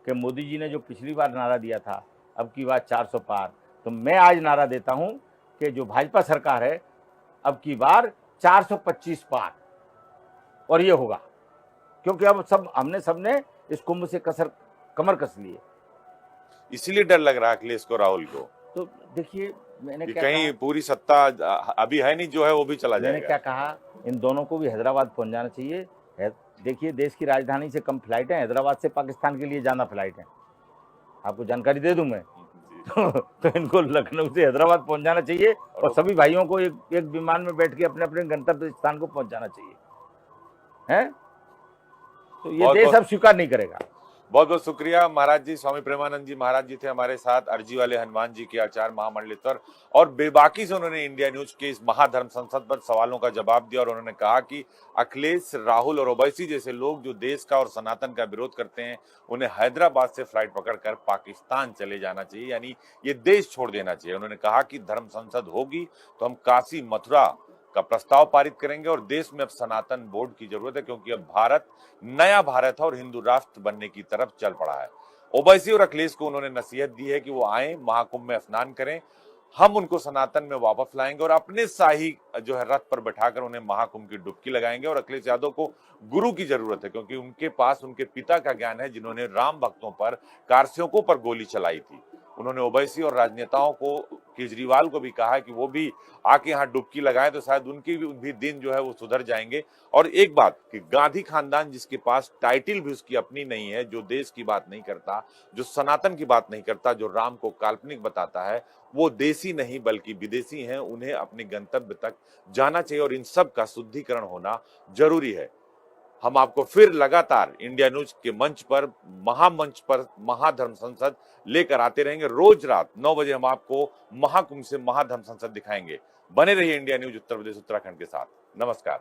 कि मोदी जी ने जो पिछली बार नारा दिया था, अब की बार 400 पार, तो मैं आज नारा देता हूँ कि जो भाजपा सरकार है, अब की बार 425 पार, और ये होगा, क्योंकि अब हमने सबने इस कुंभ से कमर कस लिए। इसीलिए डर लग रहा है अखिलेश को, राहुल को। तो देखिए मैंने क्या कहीं कहा, पूरी सत्ता अभी है नहीं, जो है वो भी चला जाएगा। मैंने क्या कहा, इन दोनों को भी हैदराबाद पहुंच जाना चाहिए। देखिए देश की राजधानी से कम फ्लाइट है, हैदराबाद से पाकिस्तान के लिए ज्यादा फ्लाइट है, आपको जानकारी दे दूं मैं। तो इनको लखनऊ से हैदराबाद पहुंच जाना चाहिए और सभी भाइयों को एक विमान में बैठ के अपने अपने गंतव्य स्थान को पहुंच जाना चाहिए, हैं? तो ये देश अब स्वीकार नहीं करेगा। बहुत बहुत शुक्रिया महाराज जी। स्वामी प्रेमानंद जी महाराज जी थे हमारे साथ, अर्जी वाले हनुमान जी के आचार्य महामंडलेश्वर, और बेबाकी से उन्होंने इंडिया न्यूज के इस महाधर्म संसद पर सवालों का जवाब दिया। और उन्होंने कहा कि अखिलेश, राहुल और ओवैसी जैसे लोग जो देश का और सनातन का विरोध करते हैं, उन्हें हैदराबाद से फ्लाइट पकड़कर पाकिस्तान चले जाना चाहिए, यानी ये देश छोड़ देना चाहिए। उन्होंने कहा कि धर्म संसद होगी तो हम काशी मथुरा का प्रस्ताव पारित करेंगे और देश में अब सनातन बोर्ड की जरूरत है, क्योंकि अब भारत नया भारत है और हिंदू राष्ट्र बनने की तरफ चल पड़ा है। ओवैसी और अखिलेश को उन्होंने नसीहत दी है कि वो आए, महाकुंभ में स्नान करें, हम उनको सनातन में वापस लाएंगे और अपने शाही जो है रथ पर बैठाकर उन्हें महाकुंभ की डुबकी लगाएंगे। और अखिलेश यादव को गुरु की जरूरत है, क्योंकि उनके पास उनके पिता का ज्ञान है, जिन्होंने राम भक्तों पर, कारसेवकों पर गोली चलाई थी। उन्होंने ओवैसी और राजनेताओं को, केजरीवाल को भी कहा है कि वो भी आके यहाँ डुबकी लगाएं, तो शायद उनकी भी दिन जो है वो सुधर जाएंगे। और एक बात कि गांधी खानदान, जिसके पास टाइटल भी उसकी अपनी नहीं है, जो देश की बात नहीं करता, जो सनातन की बात नहीं करता, जो राम को काल्पनिक बताता है, वो देसी नहीं बल्कि विदेशी हैं। उन्हें अपने गंतव्य तक जाना चाहिए और इन सब का शुद्धिकरण होना जरूरी है। हम आपको फिर लगातार इंडिया न्यूज के मंच पर, महामंच पर महाधर्म संसद लेकर आते रहेंगे। रोज रात 9 बजे हम आपको महाकुंभ से महाधर्म संसद दिखाएंगे। बने रहिए इंडिया न्यूज उत्तर प्रदेश उत्तराखंड के साथ। नमस्कार।